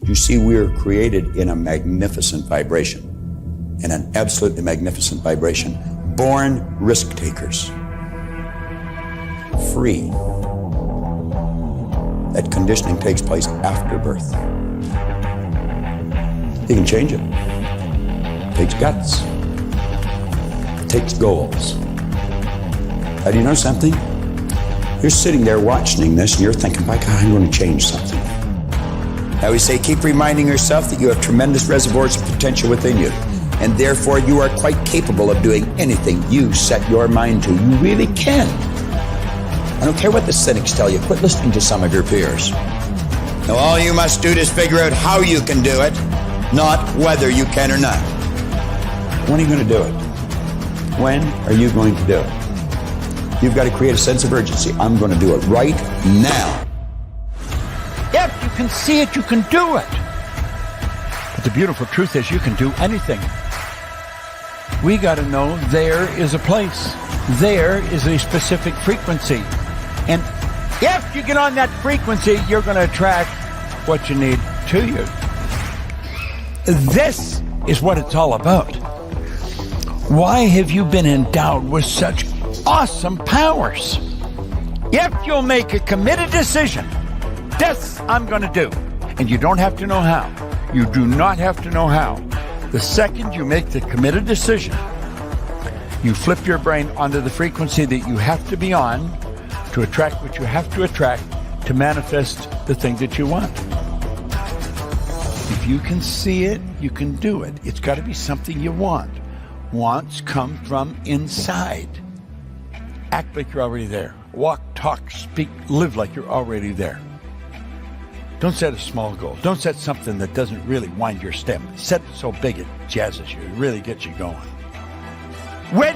You see, we are created in a magnificent vibration, in an absolutely magnificent vibration. Born risk takers. Free. That conditioning takes place after birth. You can change it. It takes guts. It takes goals. Now, do you know something? You're sitting there watching this and you're thinking, by God, I'm going to change something. I always say, keep reminding yourself that you have tremendous reservoirs of potential within you, and therefore you are quite capable of doing anything you set your mind to. You really can. I don't care what the cynics tell you. Quit listening to some of your peers. Now, all you must do is figure out how you can do it, not whether you can or not. When are you going to do it? When are you going to do it? You've got to create a sense of urgency. I'm going to do it right now. If you can see it, you can do it. But the beautiful truth is you can do anything. We got to know there is a place. There is a specific frequency. And if you get on that frequency, you're going to attract what you need to you. This is what it's all about. Why have you been endowed with such awesome powers? If you'll make a committed decision, this I'm going to do. And you don't have to know how. You do not have to know how. The second you make the committed decision, you flip your brain onto the frequency that you have to be on to attract what you have to attract to manifest the thing that you want. If you can see it, you can do it. It's got to be something you want. Wants come from inside. Act like you're already there. Walk, talk, speak, live like you're already there. Don't set a small goal. Don't set something that doesn't really wind your stem. Set it so big it jazzes you. It really gets you going. When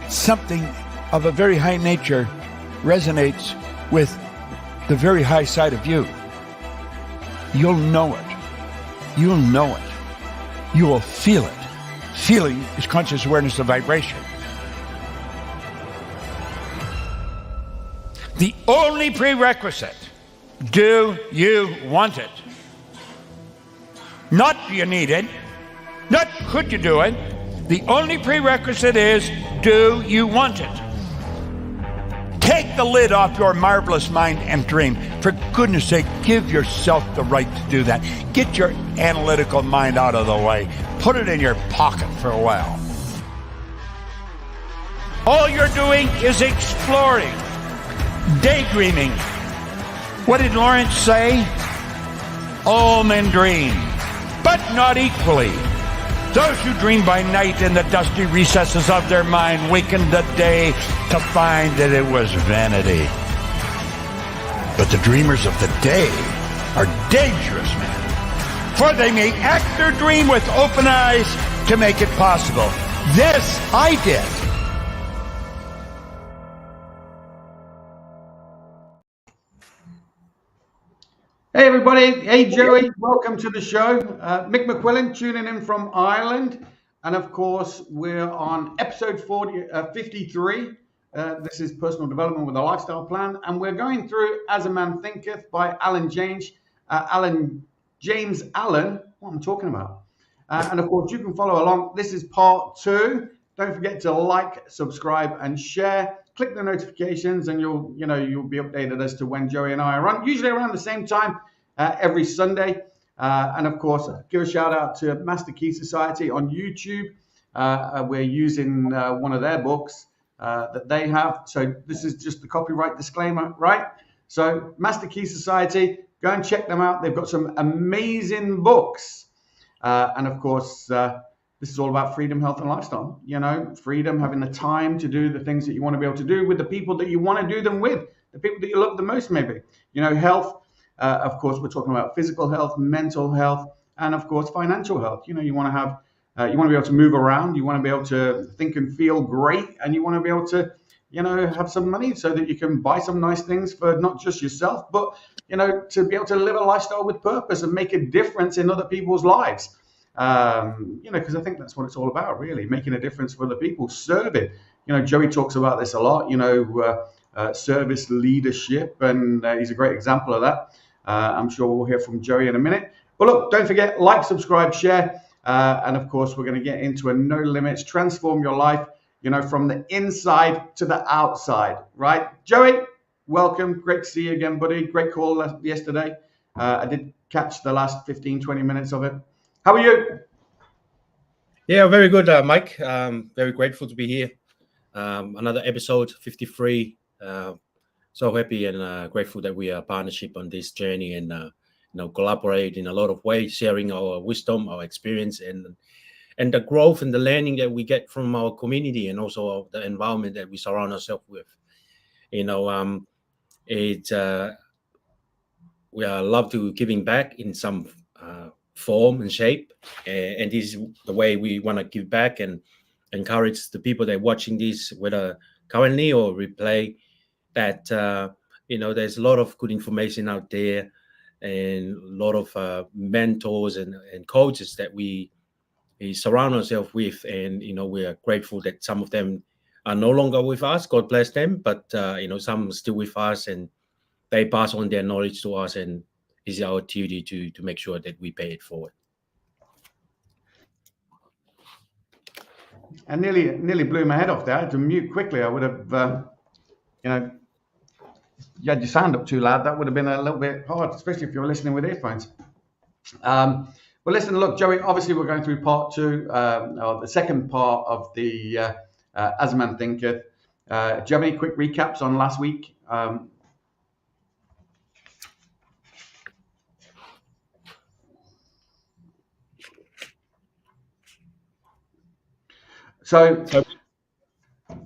something of a very high nature resonates with the very high side of you, you'll know it. You'll know it. You will feel it. Feeling is conscious awareness of vibration. The only prerequisite, do you want it? Not do you need it, not could you do it. The only prerequisite is, do you want it? Take the lid off your marvelous mind and dream. For goodness sake, give yourself the right to do that. Get your analytical mind out of the way. Put it in your pocket for a while. All you're doing is exploring, daydreaming. What did Lawrence say? All men dream, but not equally. Those who dream by night in the dusty recesses of their mind waken the day to find that it was vanity. But the dreamers of the day are dangerous men, for they may act their dream with open eyes to make it possible. This I did. Hey everybody, hey Joey, welcome to the show. Mick McQuillan tuning in from Ireland, and of course we're on episode 53. This is personal development with a lifestyle plan, and we're going through As a Man Thinketh by Alan James Allen, what I'm talking about. And of course you can follow along. This is part 2. Don't forget to like, subscribe and share. Click the notifications and you'll be updated as to when Joey and I are on, usually around the same time every Sunday. And of course, give a shout out to Master Key Society on YouTube. We're using one of their books that they have. So this is just the copyright disclaimer, right? So Master Key Society, go and check them out. They've got some amazing books. And of course, this is all about freedom, health, and lifestyle. You know, freedom, having the time to do the things that you want to be able to do with the people that you want to do them with, the people that you love the most, maybe. You know, health, of course, we're talking about physical health, mental health, and of course, financial health. You know, you want to have, you want to be able to move around, you want to be able to think and feel great, and you want to be able to, you know, have some money so that you can buy some nice things for not just yourself, but, you know, to be able to live a lifestyle with purpose and make a difference in other people's lives. You know, because I think that's what it's all about, really, making a difference for the people, serving. You know, Joey talks about this a lot, you know, service leadership, and he's a great example of that. I'm sure we'll hear from Joey in a minute. But look, don't forget, like, subscribe, share. And of course, we're going to get into a no limits, transform your life, from the inside to the outside, right? Joey, welcome. Great to see you again, buddy. Great call yesterday. I did catch the last 15, 20 minutes of it. How are you? Yeah, very good, Mike. Very grateful to be here. Another episode, 53. So happy and grateful that we are partnership on this journey and collaborate in a lot of ways, sharing our wisdom, our experience, and the growth and the learning that we get from our community and also the environment that we surround ourselves with. We are love to giving back in some form and shape, and this is the way we want to give back and encourage the people that are watching this, whether currently or replay, that there's a lot of good information out there and a lot of mentors and coaches that we surround ourselves with, and we are grateful that some of them are no longer with us, God bless them, but some are still with us and they pass on their knowledge to us, and it's our duty to make sure that we pay it forward. I nearly blew my head off there. I had to mute quickly. I would have, you had your sound up too loud. That would have been a little bit hard, especially if you're listening with earphones. Well, listen, look, Joey, obviously we're going through part 2, or the second part of the As a Man Thinketh. Do you have any quick recaps on last week? So,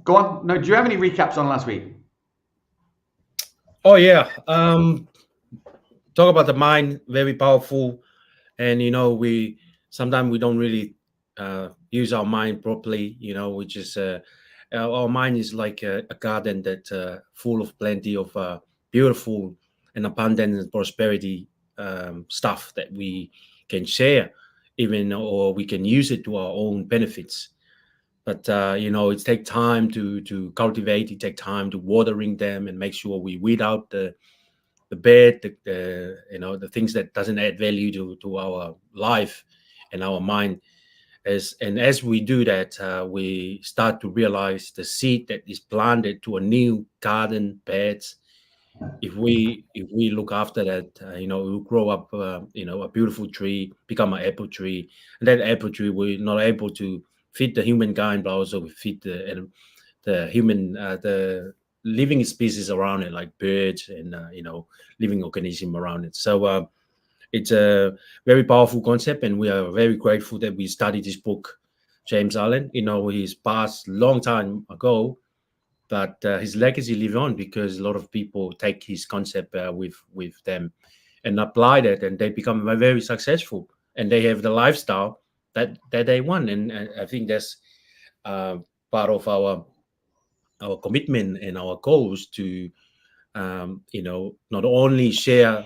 go on. No, do you have any recaps on last week? Oh yeah, talk about the mind, very powerful, and we sometimes we don't really use our mind properly. We just our mind is like a garden that full of plenty of beautiful and abundant and prosperity stuff that we can share, even or we can use it to our own benefits. But it takes time to cultivate. It takes time to watering them and make sure we weed out the bad, the things that doesn't add value to our life and our mind. As we do that, we start to realize the seed that is planted to a new garden beds. If we look after that, it will grow up, a beautiful tree, become an apple tree, and that apple tree will not able to feed the humankind, but also feed the human, the living species around it, like birds and living organism around it. So it's a very powerful concept, and we are very grateful that we studied this book. James Allen, he's passed a long time ago, but his legacy lives on because a lot of people take his concept with them and apply that, and they become very successful, and they have the lifestyle that they want. And I think that's part of our commitment and our goals to not only share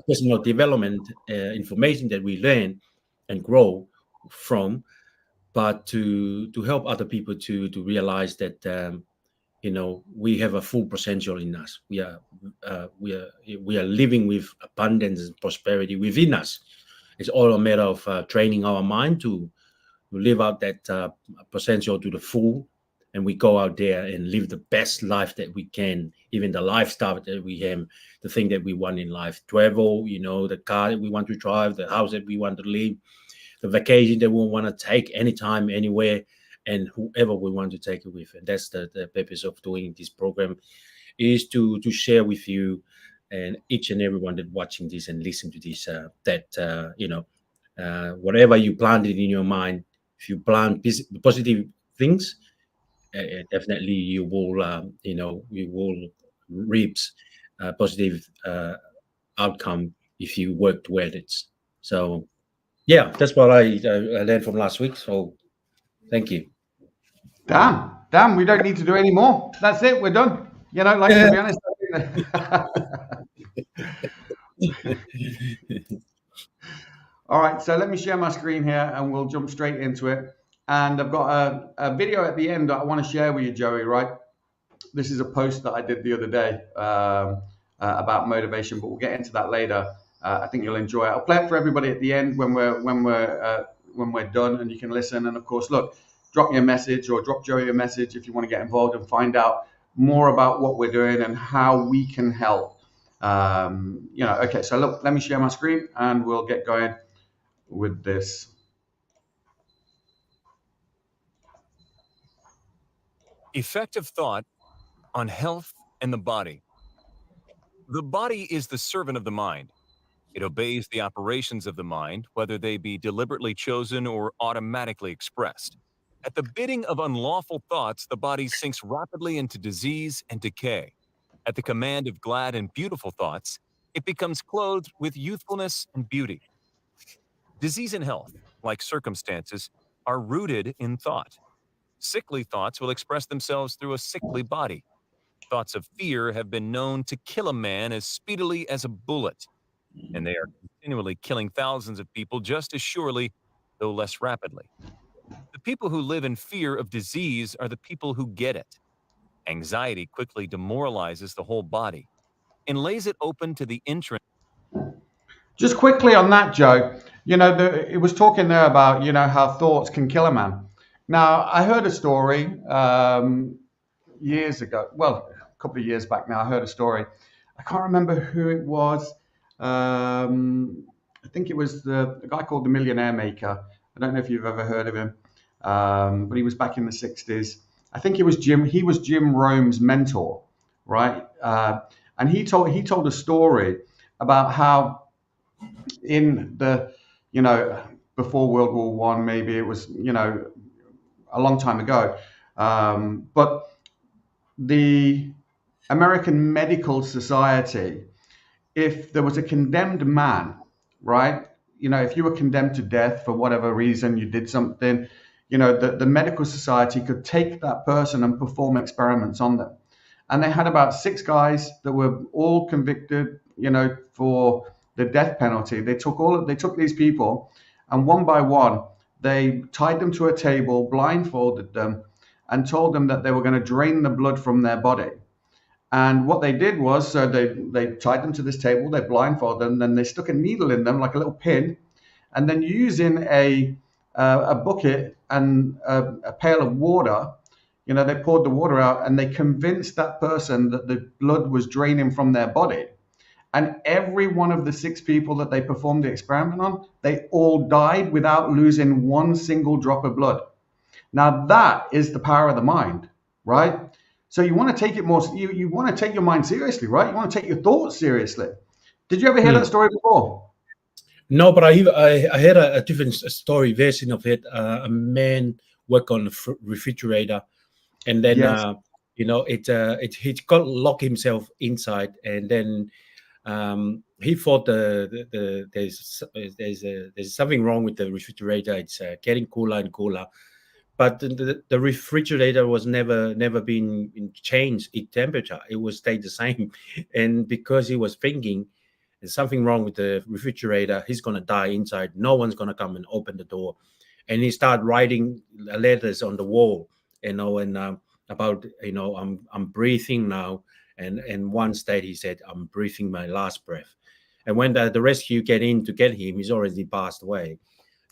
personal development information that we learn and grow from, but to help other people to realize that we have a full potential in us. We are living with abundance and prosperity within us. It's all a matter of training our mind to live out that potential to the full, and we go out there and live the best life that we can, even the lifestyle that we have, the thing that we want in life. Travel, the car that we want to drive, the house that we want to live, the vacation that we want to take anytime, anywhere, and whoever we want to take it with. And that's the purpose of doing this program, is to share with you and each and everyone that watching this and listen to this, whatever you planted in your mind, if you plant positive things, definitely you will reap positive outcome if you work toward it. So yeah, that's what I learned from last week. So thank you. Damn, we don't need to do any more. That's it, we're done. To be honest, all right, so let me share my screen here and we'll jump straight into it. And I've got a video at the end that I want to share with you, Joey, right? This is a post that I did the other day. about motivation, but we'll get into that later. I think you'll enjoy it. I'll play it for everybody at the end when we're done, and you can listen. And of course, look, drop me a message or drop Joey a message if you want to get involved and find out more about what we're doing and how we can help. Okay, so look, let me share my screen and we'll get going with this. Effective thought on health and the body. The body is the servant of the mind. It obeys the operations of the mind, whether they be deliberately chosen or automatically expressed. At the bidding of unlawful thoughts, the body sinks rapidly into disease and decay. At the command of glad and beautiful thoughts, it becomes clothed with youthfulness and beauty. Disease and health, like circumstances, are rooted in thought. Sickly thoughts will express themselves through a sickly body. Thoughts of fear have been known to kill a man as speedily as a bullet, and they are continually killing thousands of people just as surely, though less rapidly. The people who live in fear of disease are the people who get it. Anxiety quickly demoralizes the whole body and lays it open to the entrance. Just quickly on that, Joe, it was talking there about, how thoughts can kill a man. Now, I heard a story years ago, well, a couple of years back now, I heard a story. I can't remember who it was. I think it was the guy called the Millionaire Maker. I don't know if you've ever heard of him, but he was back in the 60s. I think it was Jim. He was Jim Rome's mentor, right? And he told a story about how in the, before World War One, maybe it was, a long time ago, but the American Medical Society, if there was a condemned man, right? If you were condemned to death for whatever reason, you did something, the medical society could take that person and perform experiments on them. And they had about 6 guys that were all convicted, for the death penalty. They took these people, and one by one, they tied them to a table, blindfolded them, and told them that they were going to drain the blood from their body. And what they did was, so they tied them to this table, they blindfolded them, then they stuck a needle in them like a little pin, and then using a bucket and a pail of water, they poured the water out, and they convinced that person that the blood was draining from their body. And every one of the 6 people that they performed the experiment on, they all died without losing one single drop of blood. Now that is the power of the mind, right? So you want to take it more, you want to take your mind seriously, right? You want to take your thoughts seriously. Did you ever hear that story before? No, but I heard a different story version of it. A man worked on a refrigerator, and then Yes. he got locked himself inside, and then he thought there's something wrong with the refrigerator. It's getting cooler and cooler, but the refrigerator was never been changed in temperature. It was stayed the same, and because he was thinking there's something wrong with the refrigerator, he's gonna die inside. No one's gonna come and open the door, and he started writing letters on the wall, and about I'm breathing now. And one state he said, I'm breathing my last breath. And when the rescue get in to get him, he's already passed away.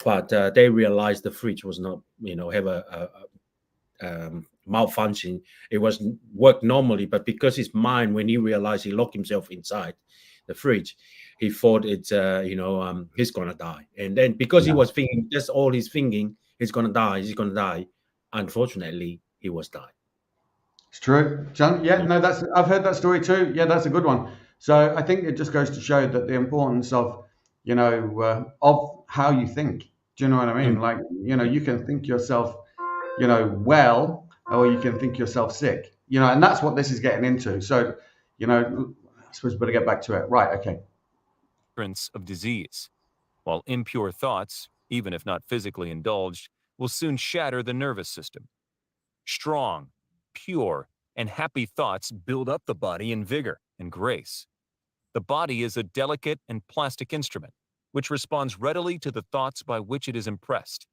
But they realized the fridge was not, have a malfunction. It was worked normally, but because his mind, when he realized he locked himself inside the fridge, he thought it's, he's going to die. And then because he was thinking, that's all he's thinking, he's going to die. Unfortunately, he was dying. It's true, John. Yeah, no, I've heard that story too. Yeah, that's a good one. So I think it just goes to show that the importance of, of how you think. Do you know what I mean? Like, you can think yourself, well, or you can think yourself sick. And that's what this is getting into. So, I suppose we better get back to it. Right. Okay. Of disease, while impure thoughts, even if not physically indulged, will soon shatter the nervous system. Strong, pure, and happy thoughts build up the body in vigor and grace. The body is a delicate and plastic instrument, which responds readily to the thoughts by which it is impressed,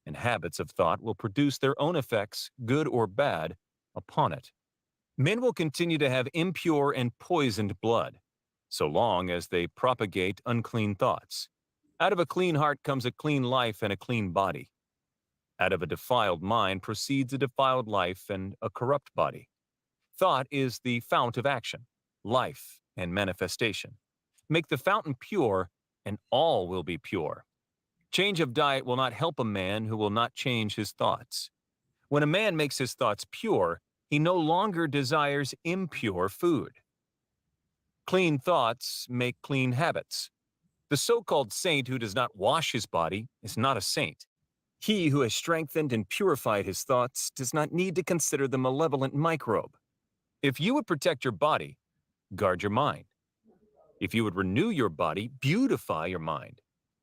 and habits of thought will produce their own effects, good or bad, upon it. Men will continue to have impure and poisoned blood, so long as they propagate unclean thoughts. Out of a clean heart comes a clean life and a clean body. Out of a defiled mind proceeds a defiled life and a corrupt body. Thought is the fount of action, life, and manifestation. Make the fountain pure, and all will be pure. Change of diet will not help a man who will not change his thoughts. When a man makes his thoughts pure, he no longer desires impure food. Clean thoughts make clean habits. The so-called saint who does not wash his body is not a saint. He who has strengthened and purified his thoughts does not need to consider the malevolent microbe. If you would protect your body, guard your mind. If you would renew your body, beautify your mind.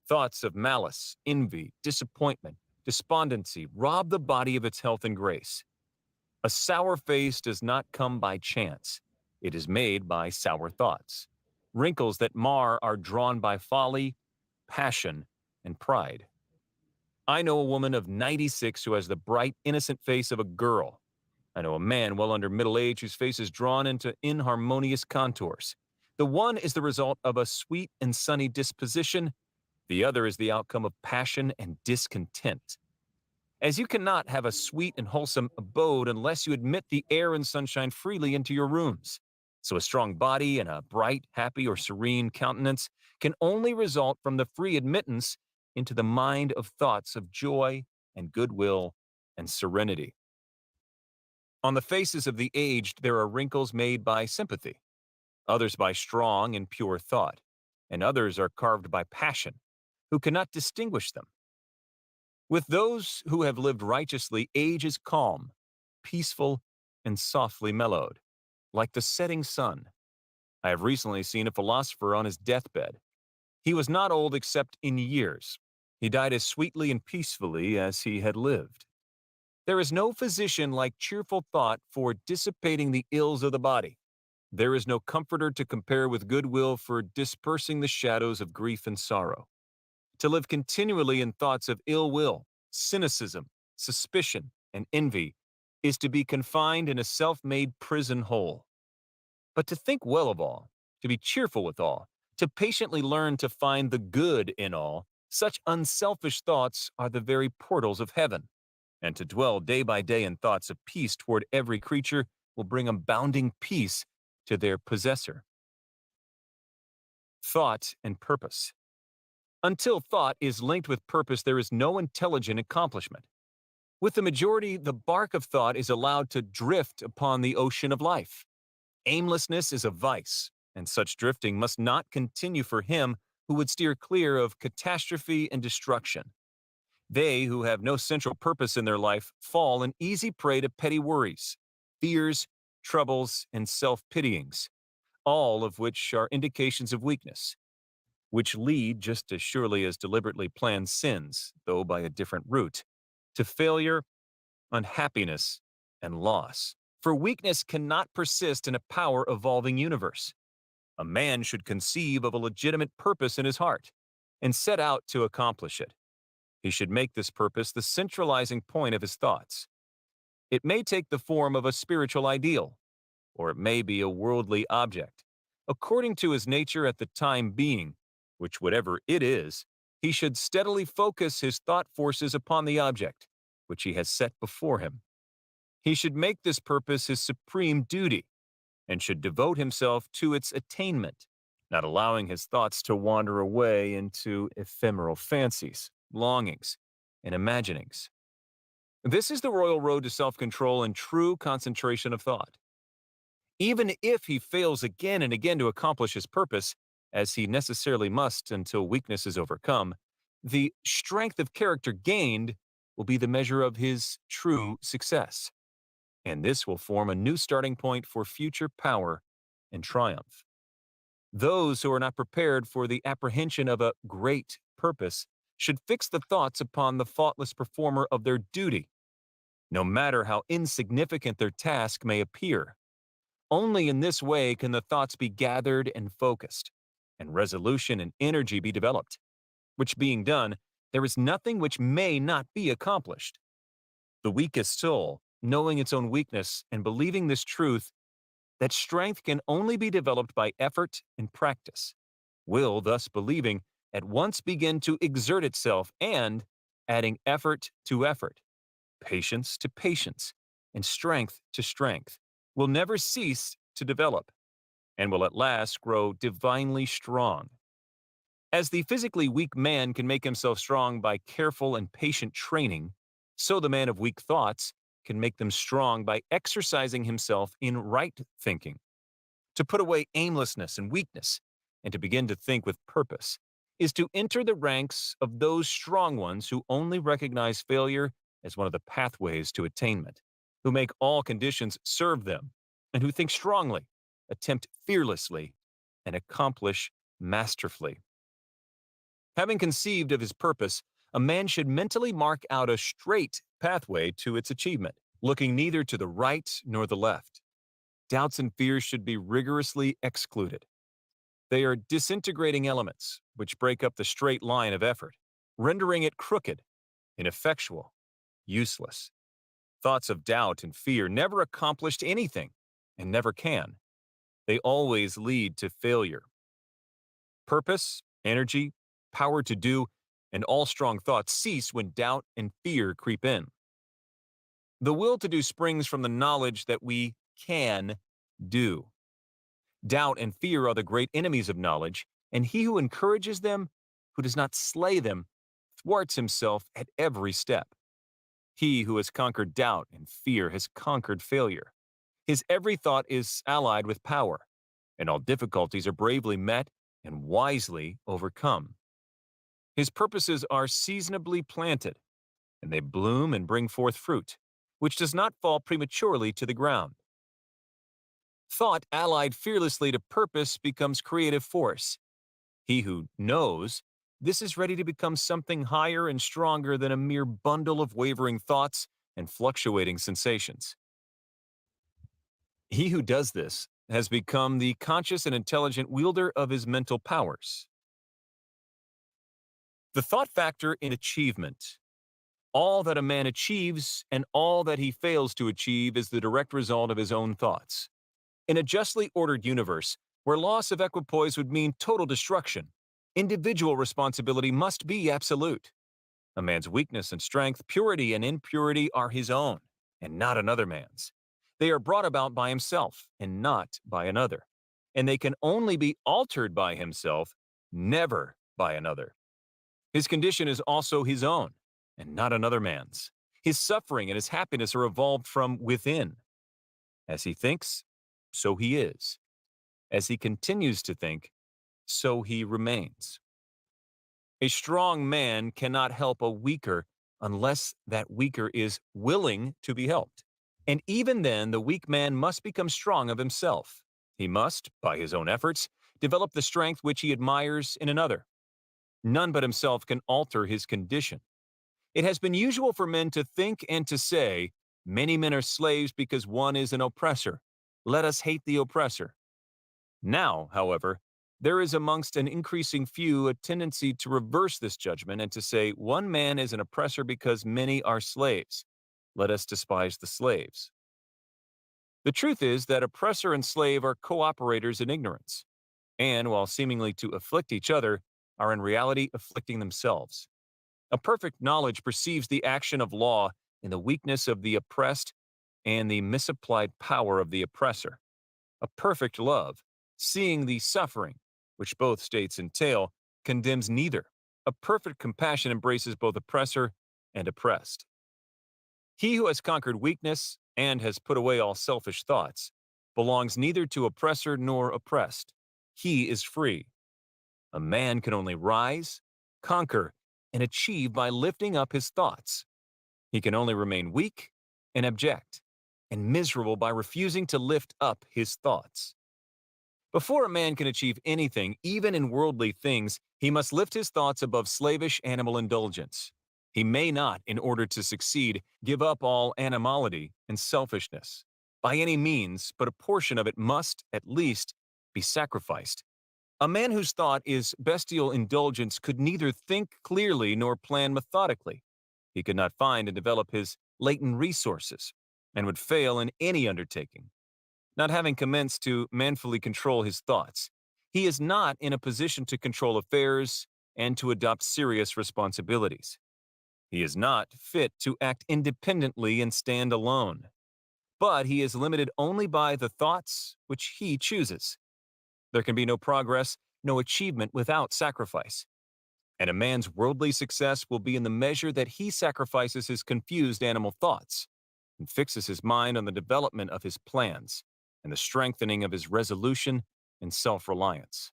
Thoughts of malice, envy, disappointment, despondency rob the body of its health and grace. A sour face does not come by chance. It is made by sour thoughts. Wrinkles that mar are drawn by folly, passion, and pride. I know a woman of 96 who has the bright, innocent face of a girl. I know a man well under middle age whose face is drawn into inharmonious contours. The one is the result of a sweet and sunny disposition. The other is the outcome of passion and discontent. As you cannot have a sweet and wholesome abode unless you admit the air and sunshine freely into your rooms. So a strong body and a bright, happy, or serene countenance can only result from the free admittance into the mind of thoughts of joy and goodwill and serenity. On the faces of the aged, there are wrinkles made by sympathy, others by strong and pure thought, and others are carved by passion, who cannot distinguish them. With those who have lived righteously, age is calm, peaceful, and softly mellowed, like the setting sun. I have recently seen a philosopher on his deathbed. He was not old except in years. He died as sweetly and peacefully as he had lived. There is no physician like cheerful thought for dissipating the ills of the body. There is no comforter to compare with goodwill for dispersing the shadows of grief and sorrow. To live continually in thoughts of ill will, cynicism, suspicion, and envy is to be confined in a self-made prison hole. But to think well of all, to be cheerful with all, to patiently learn to find the good in all, such unselfish thoughts are the very portals of heaven. And to dwell day by day in thoughts of peace toward every creature will bring abounding peace to their possessor. Thought and purpose. Until thought is linked with purpose, there is no intelligent accomplishment. With the majority, the bark of thought is allowed to drift upon the ocean of life. Aimlessness is a vice, and such drifting must not continue for him who would steer clear of catastrophe and destruction. They who have no central purpose in their life fall an easy prey to petty worries, fears, troubles, and self-pityings, all of which are indications of weakness, which lead, just as surely as deliberately planned sins, though by a different route, to failure, unhappiness, and loss. For weakness cannot persist in a power-evolving universe. A man should conceive of a legitimate purpose in his heart and set out to accomplish it. He should make this purpose the centralizing point of his thoughts. It may take the form of a spiritual ideal, or it may be a worldly object. According to his nature at the time being, which whatever it is, he should steadily focus his thought forces upon the object, which he has set before him. He should make this purpose his supreme duty, and should devote himself to its attainment, not allowing his thoughts to wander away into ephemeral fancies, longings, and imaginings. This is the royal road to self-control and true concentration of thought. Even if he fails again and again to accomplish his purpose, as he necessarily must until weakness is overcome, the strength of character gained will be the measure of his true success. And this will form a new starting point for future power and triumph. Those who are not prepared for the apprehension of a great purpose should fix the thoughts upon the faultless performer of their duty, no matter how insignificant their task may appear. Only in this way can the thoughts be gathered and focused, and resolution and energy be developed, which being done, there is nothing which may not be accomplished. The weakest soul, knowing its own weakness and believing this truth, that strength can only be developed by effort and practice. Will, thus believing, at once begin to exert itself and, adding effort to effort, patience to patience, and strength to strength, will never cease to develop, and will at last grow divinely strong. As the physically weak man can make himself strong by careful and patient training, so the man of weak thoughts can make them strong by exercising himself in right thinking. To put away aimlessness and weakness, and to begin to think with purpose, is to enter the ranks of those strong ones who only recognize failure as one of the pathways to attainment, who make all conditions serve them, and who think strongly, attempt fearlessly, and accomplish masterfully. Having conceived of his purpose, a man should mentally mark out a straight pathway to its achievement, looking neither to the right nor the left. Doubts and fears should be rigorously excluded. They are disintegrating elements which break up the straight line of effort, rendering it crooked, ineffectual, useless. Thoughts of doubt and fear never accomplished anything and never can. They always lead to failure. Purpose, energy, power to do, and all strong thoughts cease when doubt and fear creep in. The will to do springs from the knowledge that we can do. Doubt and fear are the great enemies of knowledge, and he who encourages them, who does not slay them, thwarts himself at every step. He who has conquered doubt and fear has conquered failure. His every thought is allied with power, and all difficulties are bravely met and wisely overcome. His purposes are seasonably planted, and they bloom and bring forth fruit, which does not fall prematurely to the ground. Thought allied fearlessly to purpose becomes creative force. He who knows this is ready to become something higher and stronger than a mere bundle of wavering thoughts and fluctuating sensations. He who does this has become the conscious and intelligent wielder of his mental powers. The thought factor in achievement. All that a man achieves and all that he fails to achieve is the direct result of his own thoughts. In a justly ordered universe, where loss of equipoise would mean total destruction, individual responsibility must be absolute. A man's weakness and strength, purity and impurity are his own, and not another man's. They are brought about by himself, and not by another. And they can only be altered by himself, never by another. His condition is also his own, and not another man's. His suffering and his happiness are evolved from within. As he thinks, so he is. As he continues to think, so he remains. A strong man cannot help a weaker unless that weaker is willing to be helped. And even then, the weak man must become strong of himself. He must, by his own efforts, develop the strength which he admires in another. None but himself can alter his condition. It has been usual for men to think and to say, "Many men are slaves because one is an oppressor. Let us hate the oppressor." Now, however, there is amongst an increasing few a tendency to reverse this judgment and to say, "One man is an oppressor because many are slaves. Let us despise the slaves." The truth is that oppressor and slave are cooperators in ignorance, and while seemingly to afflict each other, are in reality afflicting themselves. A perfect knowledge perceives the action of law in the weakness of the oppressed and the misapplied power of the oppressor. A perfect love, seeing the suffering, which both states entail, condemns neither. A perfect compassion embraces both oppressor and oppressed. He who has conquered weakness and has put away all selfish thoughts belongs neither to oppressor nor oppressed. He is free. A man can only rise, conquer, and achieve by lifting up his thoughts. He can only remain weak and abject and miserable by refusing to lift up his thoughts. Before a man can achieve anything, even in worldly things, he must lift his thoughts above slavish animal indulgence. He may not, in order to succeed, give up all animality and selfishness. By any means, but a portion of it must, at least, be sacrificed. A man whose thought is bestial indulgence could neither think clearly nor plan methodically. He could not find and develop his latent resources, and would fail in any undertaking. not having commenced to manfully control his thoughts. He is not in a position to control affairs and to adopt serious responsibilities. He is not fit to act independently and stand alone. But he is limited only by the thoughts which he chooses. There can be no progress, no achievement without sacrifice. And a man's worldly success will be in the measure that he sacrifices his confused animal thoughts and fixes his mind on the development of his plans and the strengthening of his resolution and self-reliance.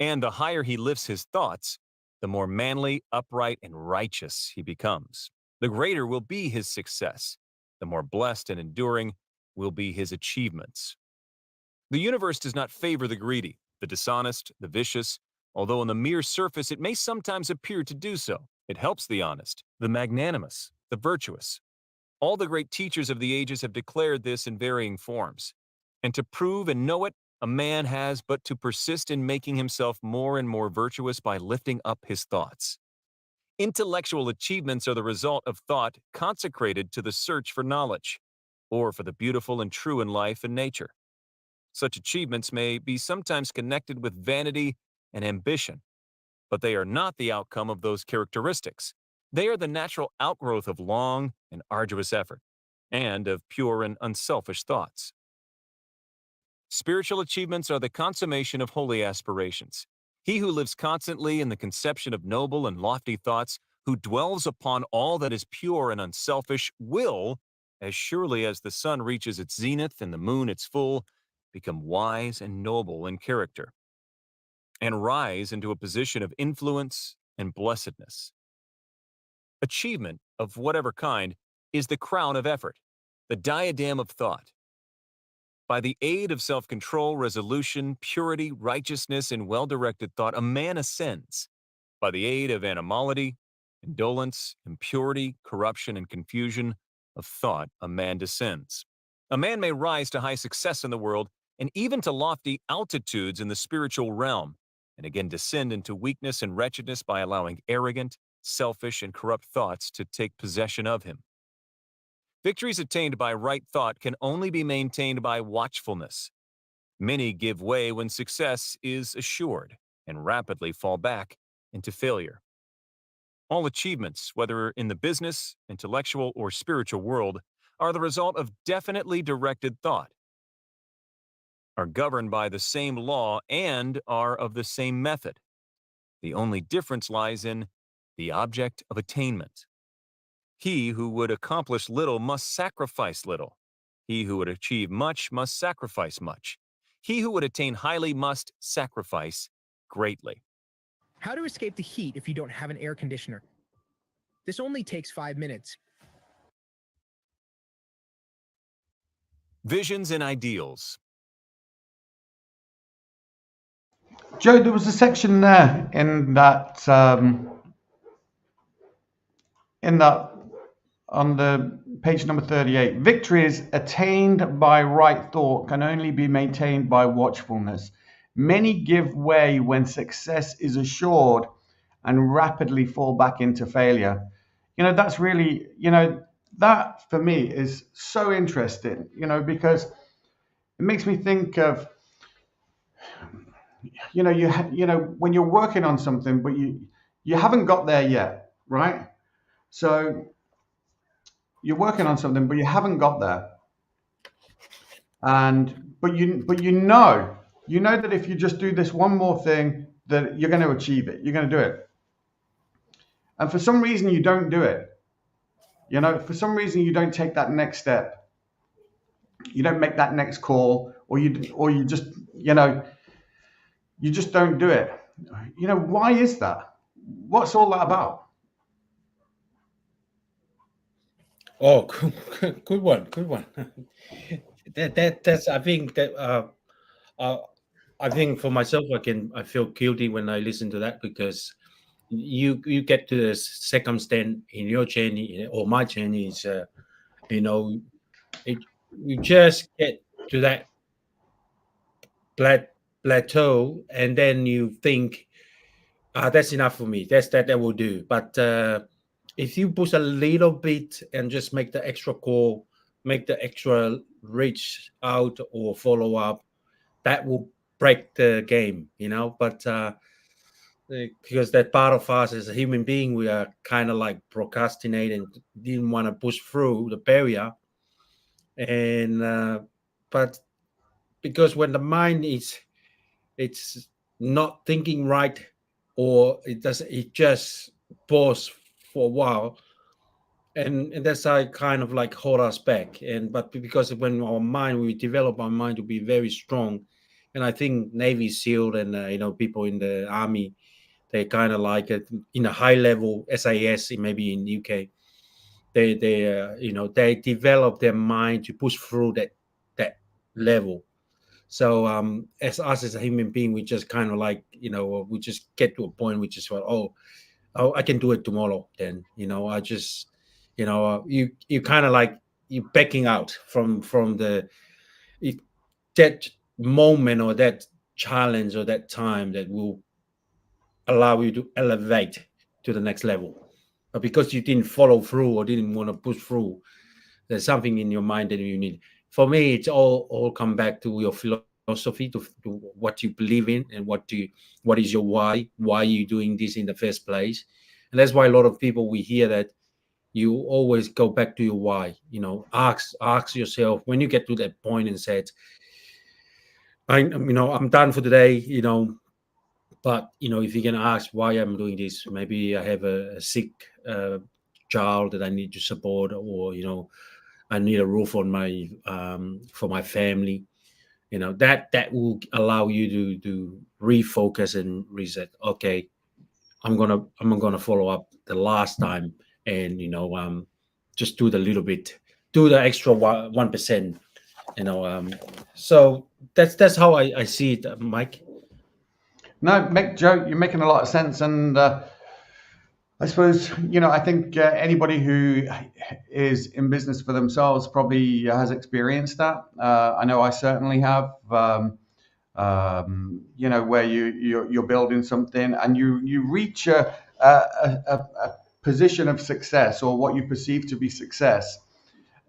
And the higher he lifts his thoughts, the more manly, upright, and righteous he becomes. The greater will be his success. The more blessed and enduring will be his achievements. The universe does not favor the greedy, the dishonest, the vicious, although on the mere surface it may sometimes appear to do so. It helps the honest, the magnanimous, the virtuous. All the great teachers of the ages have declared this in varying forms. And to prove and know it, a man has but to persist in making himself more and more virtuous by lifting up his thoughts. Intellectual achievements are the result of thought consecrated to the search for knowledge, or for the beautiful and true in life and nature. Such achievements may be sometimes connected with vanity and ambition, but they are not the outcome of those characteristics. They are the natural outgrowth of long and arduous effort, and of pure and unselfish thoughts. Spiritual achievements are the consummation of holy aspirations. He who lives constantly in the conception of noble and lofty thoughts, who dwells upon all that is pure and unselfish, will, as surely as the sun reaches its zenith and the moon its full, become wise and noble in character, and rise into a position of influence and blessedness. Achievement, of whatever kind, is the crown of effort, the diadem of thought. By the aid of self-control, resolution, purity, righteousness, and well-directed thought, a man ascends. By the aid of animality, indolence, impurity, corruption, and confusion of thought, a man descends. A man may rise to high success in the world and even to lofty altitudes in the spiritual realm, and again descend into weakness and wretchedness by allowing arrogant, selfish, and corrupt thoughts to take possession of him. Victories attained by right thought can only be maintained by watchfulness. Many give way when success is assured and rapidly fall back into failure. All achievements, whether in the business, intellectual, or spiritual world, are the result of definitely directed thought, are governed by the same law, and are of the same method. The only difference lies in the object of attainment. He who would accomplish little must sacrifice little. He who would achieve much must sacrifice much. He who would attain highly must sacrifice greatly. How to escape the heat if you don't have an air conditioner. This only takes 5 minutes. Visions and ideals. Joe, there was a section there in that on the page number 38. Victories attained by right thought can only be maintained by watchfulness. Many give way when success is assured and rapidly fall back into failure. That's really, that for me is so interesting, because it makes me think of, when you're working on something, but you haven't got there yet, right? So you're working on something, but you haven't got there, but you know that if you just do this one more thing, that you're going to achieve it. You're going to do it, and for some reason you don't do it. For some reason you don't take that next step. You don't make that next call, or you just don't do it. Why is that? What's all that about? Oh, good one. That's I think for myself, I feel guilty when I listen to that, because you get to the circumstance in your journey or my journey is you just get to that plateau, and then you think, that's enough for me. That will do. But if you push a little bit and just make the extra call, make the extra reach out or follow up, that will break the game, but because that part of us as a human being, we are kind of like procrastinating, didn't want to push through the barrier. And but because when the mind it's not thinking right, or it just pause for a while, and that's how it kind of like hold us back. But because when we develop our mind to be very strong, and I think Navy SEAL and people in the army, they kind of like it in a high level SAS, maybe in UK, they develop their mind to push through that level. So as us as a human being, we just kind of like we just get to a point which is oh, I can do it tomorrow. Then I just you kind of like you backing out from that moment or that challenge or that time that will allow you to elevate to the next level. But because you didn't follow through or didn't want to push through, there's something in your mind that you need. For me, it's all come back to your philosophy, to what you believe in, and what is your why are you doing this in the first place. And that's why a lot of people, we hear that you always go back to your why. Ask yourself when you get to that point and said, I'm done for today, but if you can ask why I'm doing this, maybe I have a sick child that I need to support, or I need a roof on my for my family. That will allow you to refocus and reset. Okay, I'm gonna follow up the last time, and just do the little bit, do the extra 1%. So that's how I see it, Mike. No, Joe, you're making a lot of sense, and I suppose I think anybody who is in business for themselves probably has experienced that. I know I certainly have. Where you're building something and you reach a position of success, or what you perceive to be success,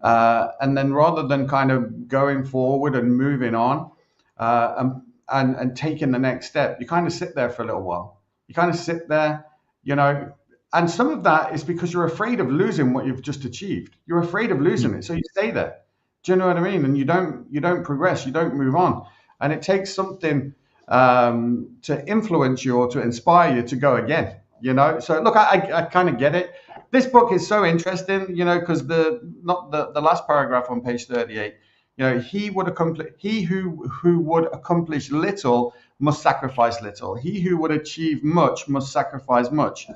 and then rather than kind of going forward and moving on and taking the next step, you kind of sit there for a little while. You kind of sit there, and some of that is because you're afraid of losing what you've just achieved. You're afraid of losing it, so you stay there. Do you know what I mean? And you don't progress, you don't move on. And it takes something to influence you or to inspire you to go again. So look, I kind of get it. This book is so interesting, because the last paragraph on page 38. He who would accomplish little must sacrifice little. He who would achieve much must sacrifice much.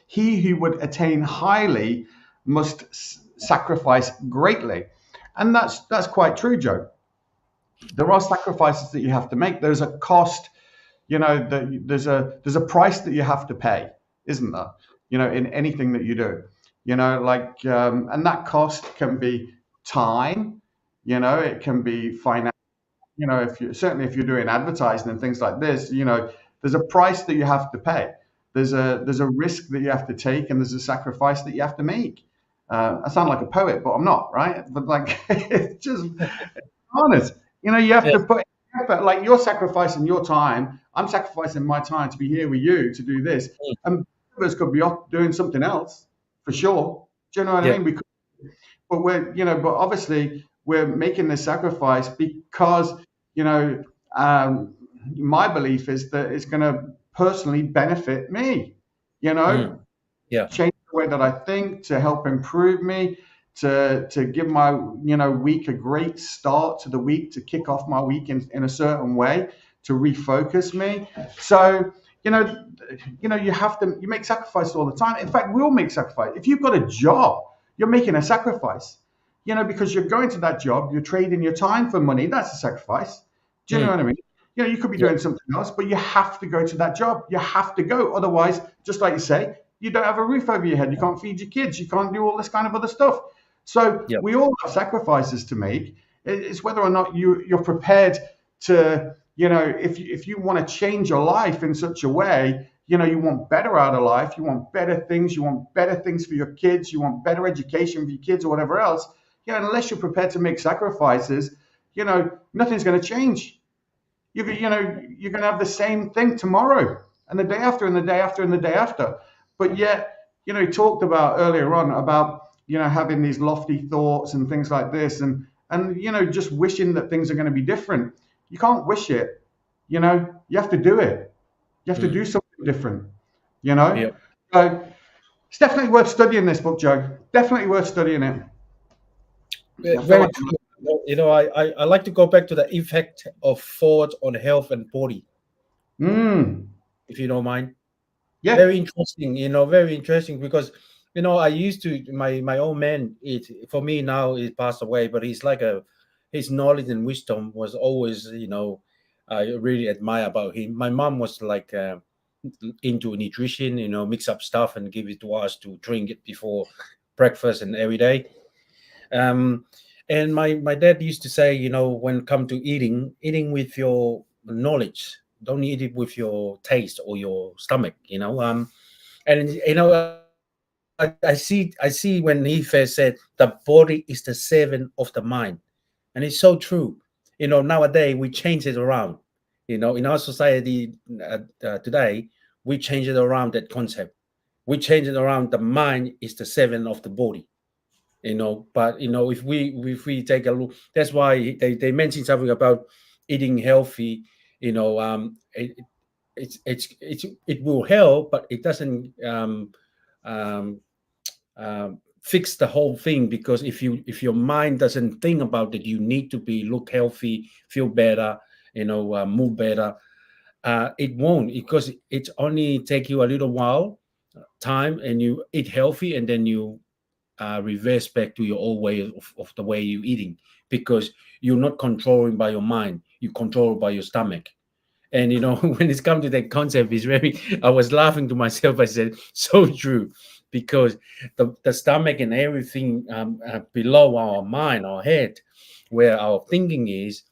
He who would attain highly must sacrifice greatly. And that's quite true, Joe. There are sacrifices that you have to make. There's a cost, there's a price that you have to pay, isn't there? In anything that you do, and that cost can be time, it can be finance. If you're doing advertising and things like this, there's a price that you have to pay. There's a risk that you have to take, and there's a sacrifice that you have to make. I sound like a poet, but I'm not, right? But it's just honest. You have to put effort. Like, you're sacrificing your time. I'm sacrificing my time to be here with you to do this. And both of us could be off doing something else for sure. Do you know what I mean? But but obviously we're making this sacrifice because my belief is that it's going to personally benefit me. Change the way that I think, to help improve me, to give my week a great start to the week, to kick off my week in a certain way, to refocus me. So you make sacrifices all the time. In fact, we all make sacrifice. If you've got a job, you're making a sacrifice, because you're going to that job, you're trading your time for money. That's a sacrifice. Do you know what I mean? You could be doing something else, but you have to go to that job. You have to go. Otherwise, just like you say, you don't have a roof over your head. You can't feed your kids. You can't do all this kind of other stuff. So we all have sacrifices to make. It's whether or not you're prepared to, if you want to change your life in such a way, you want better out of life, you want better things for your kids, you want better education for your kids or whatever else, unless you're prepared to make sacrifices, nothing's going to change. You're going to have the same thing tomorrow and the day after and the day after and the day after. But yet, he talked about earlier on about, having these lofty thoughts and things like this, and just wishing that things are going to be different. You can't wish it, you have to do it. You have to do something different, Yeah. So it's definitely worth studying this book, Joe. Definitely worth studying it. Very true. I like to go back to the effect of thought on health and body, if you don't mind. Yeah. Very interesting, very interesting, because I used to, my old man, for me now he passed away, but his knowledge and wisdom was always, I really admire about him. My mom was like into nutrition, mix up stuff and give it to us to drink it before breakfast and every day. And my dad used to say, when it come to eating with your knowledge, don't eat it with your taste or your stomach, and I see when he first said the body is the servant of the mind, and it's so true. Nowadays we change it around. In our society today, we change it around that concept. We change it around. The mind is the servant of the body. But if we take a look, that's why they mentioned something about eating healthy. It will help, but it doesn't fix the whole thing, because if your mind doesn't think about that you need to look healthy, feel better, move better, it won't, because it's only take you a little while time, and you eat healthy, and then you reverse back to your old way of the way you're eating, because you're not controlling by your mind, you control by your stomach. And when it's come to that concept, I was laughing to myself. I said, so true, because the stomach and everything below our mind, our head, where our thinking is,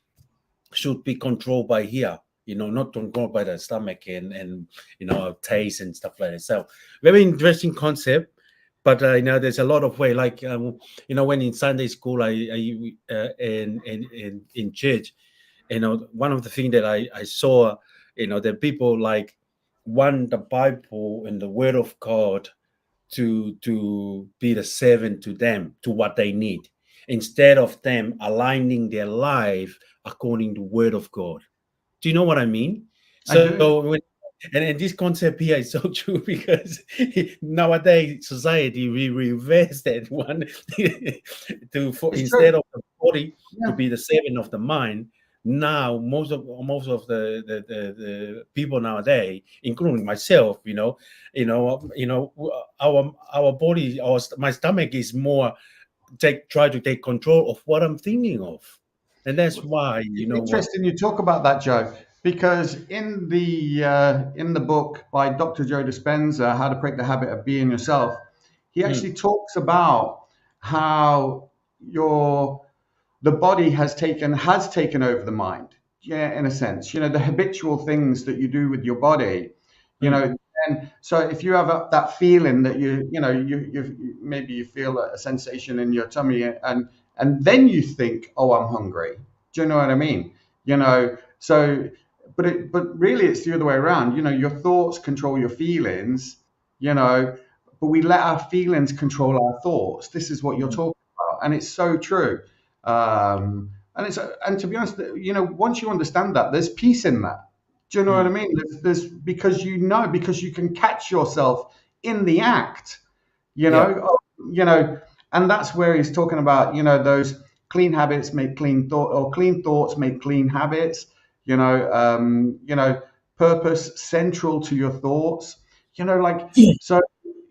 should be controlled by here, not controlled by the stomach and our taste and stuff like that. So very interesting concept. But there's a lot of way, like when in Sunday school, I in church, one of the things that I saw, that people like want the Bible and the Word of God to be the servant to them, to what they need, instead of them aligning their life according to Word of God. Do you know what I mean? So and this concept here is so true, because nowadays society we reverse that one instead of the body to be the servant of the mind. Now most of the people nowadays, including myself, our body, my stomach is more try to take control of what I'm thinking of, and that's why interesting you talk about that, Joe, because in the book by Dr. Joe Dispenza, How to Break the Habit of Being Yourself, he actually talks about how the body has taken over the mind. Yeah, in a sense, the habitual things that you do with your body, and so if you have that feeling that you maybe you feel a sensation in your tummy, and then you think, oh, I'm hungry. Do you know what I mean? So, but really it's the other way around. Your thoughts control your feelings, but we let our feelings control our thoughts. This is what you're talking about, and it's so true. And to be honest, once you understand that, there's peace in that. Do you know what I mean? There's because you can catch yourself in the act, and that's where he's talking about, those clean habits make clean thought, or clean thoughts make clean habits, purpose central to your thoughts, so,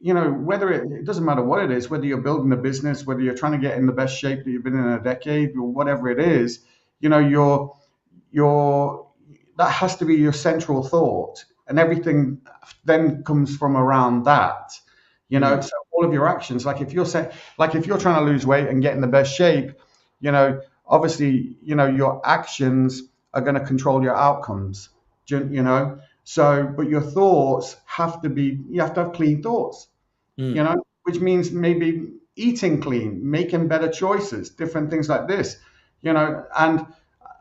whether it doesn't matter what it is, whether you're building a business, whether you're trying to get in the best shape that you've been in a decade, or whatever it is, that has to be your central thought, and everything then comes from around that. So all of your actions, like if you're trying to lose weight and get in the best shape, obviously, your actions are going to control your outcomes, so, but your thoughts you have to have clean thoughts, which means maybe eating clean, making better choices, different things like this, and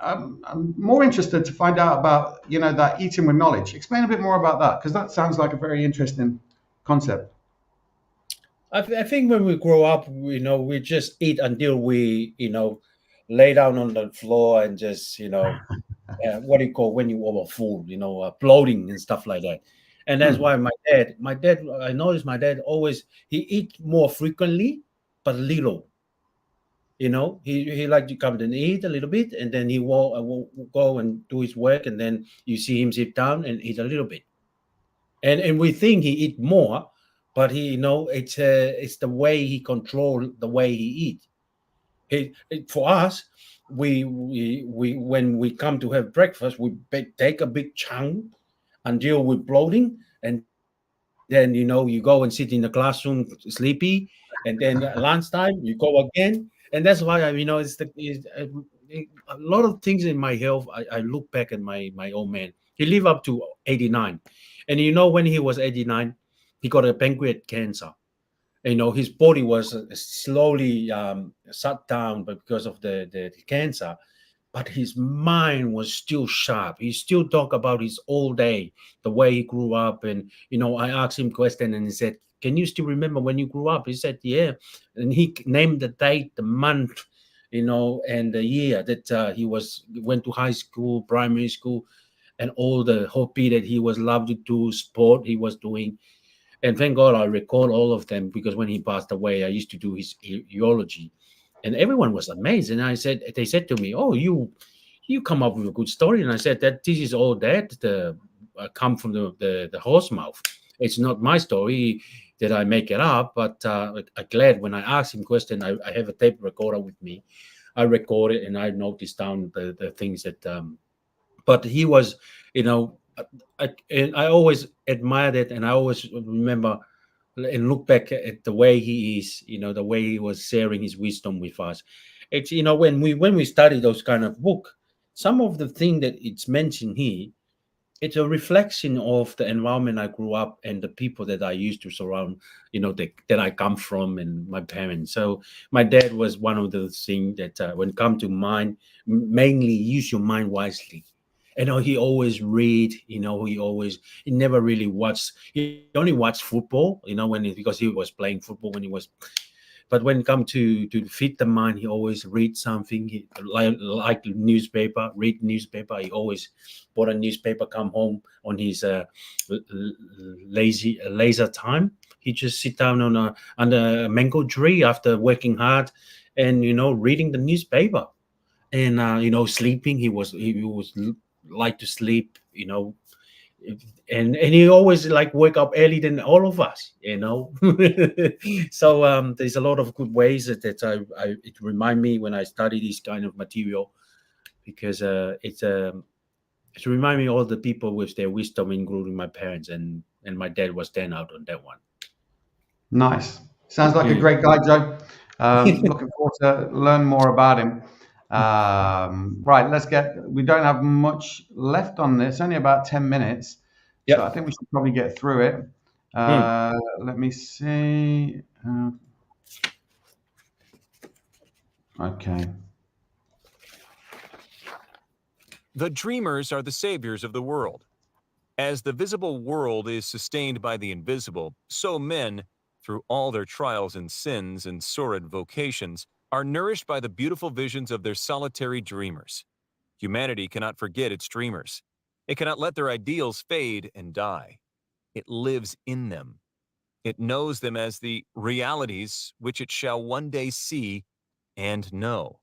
I'm more interested to find out about, that eating with knowledge. Explain a bit more about that, because that sounds like a very interesting concept. I think when we grow up, we just eat until we, lay down on the floor and just, what do you call when you overfull, bloating and stuff like that. And that's why my dad, I noticed my dad always, he eat more frequently, but little. He like to come and eat a little bit, and then he will go and do his work, and then you see him sit down and eat a little bit. And we think he eat more, but it's the way he control the way he eat. For us, we when we come to have breakfast, we take a big chunk until we're bloating, and then you go and sit in the classroom sleepy, and then at lunchtime you go again, and that's why a lot of things in my health. I look back at my old man. He lived up to 89, and when he was 89, he got a pancreatic cancer. His body was slowly shut down, but because of the cancer, but his mind was still sharp. He still talk about his old day, the way he grew up. And I asked him question, and he said, "Can you still remember when you grew up?" He said, "Yeah." And he named the date, the month, and the year that he went to high school, primary school, and all the hobby that he was loved to do, sport he was doing. And thank God I recall all of them, because when he passed away, I used to do his eulogy, and everyone was amazed. And they said to me, "Oh, you come up with a good story." And I said that this is all that come from the horse mouth. It's not my story that I make it up, but I'm glad when I asked him question, I have a tape recorder with me. I record it and I noticed down the things that, but he was, and I always admired it, and I always remember and look back at the way he is, the way he was sharing his wisdom with us. It's when we study those kind of book, some of the thing that it's mentioned here, it's a reflection of the environment I grew up and the people that I used to surround, that I come from, and my parents. So my dad was one of those things that when it come to mind, mainly use your mind wisely. He always read. He never really watched. He only watched football. Because he was playing football when he was. But when it come to feed the mind, he always read something. He like newspaper, read newspaper. He always bought a newspaper, come home on his laser time. He just sit down under a mango tree after working hard, and reading the newspaper, and sleeping. He was like to sleep, and he always like wake up early than all of us, So there's a lot of good ways that it remind me when I study this kind of material, because it remind me all the people with their wisdom, including my parents, and my dad was stand out on that one. Nice. Sounds like a great guy, Joe. Looking forward to learn more about him. Right, we don't have much left on this, only about 10 minutes. So I think we should probably get through it. Let me see. Okay. The dreamers are the saviors of the world. As the visible world is sustained by the invisible, so men, through all their trials and sins and sordid vocations, are nourished by the beautiful visions of their solitary dreamers. Humanity cannot forget its dreamers. It cannot let their ideals fade and die. It lives in them. It knows them as the realities which it shall one day see and know.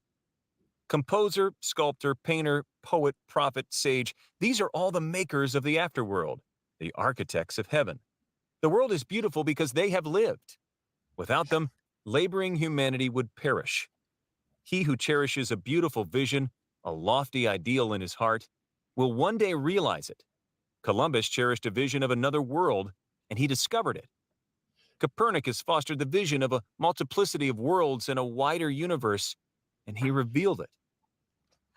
Composer, sculptor, painter, poet, prophet, sage, these are all the makers of the afterworld, the architects of heaven. The world is beautiful because they have lived. Without them, laboring humanity would perish. He who cherishes a beautiful vision, a lofty ideal in his heart, will one day realize it. Columbus cherished a vision of another world, and he discovered it. Copernicus fostered the vision of a multiplicity of worlds and a wider universe, and he revealed it.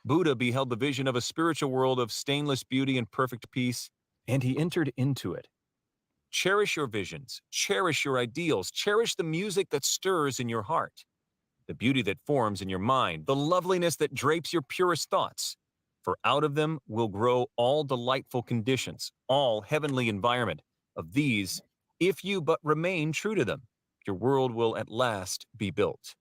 Buddha beheld the vision of a spiritual world of stainless beauty and perfect peace, and he entered into it. Cherish your visions, cherish your ideals, cherish the music that stirs in your heart, the beauty that forms in your mind, the loveliness that drapes your purest thoughts. For out of them will grow all delightful conditions, all heavenly environment. Of these, if you but remain true to them, your world will at last be built.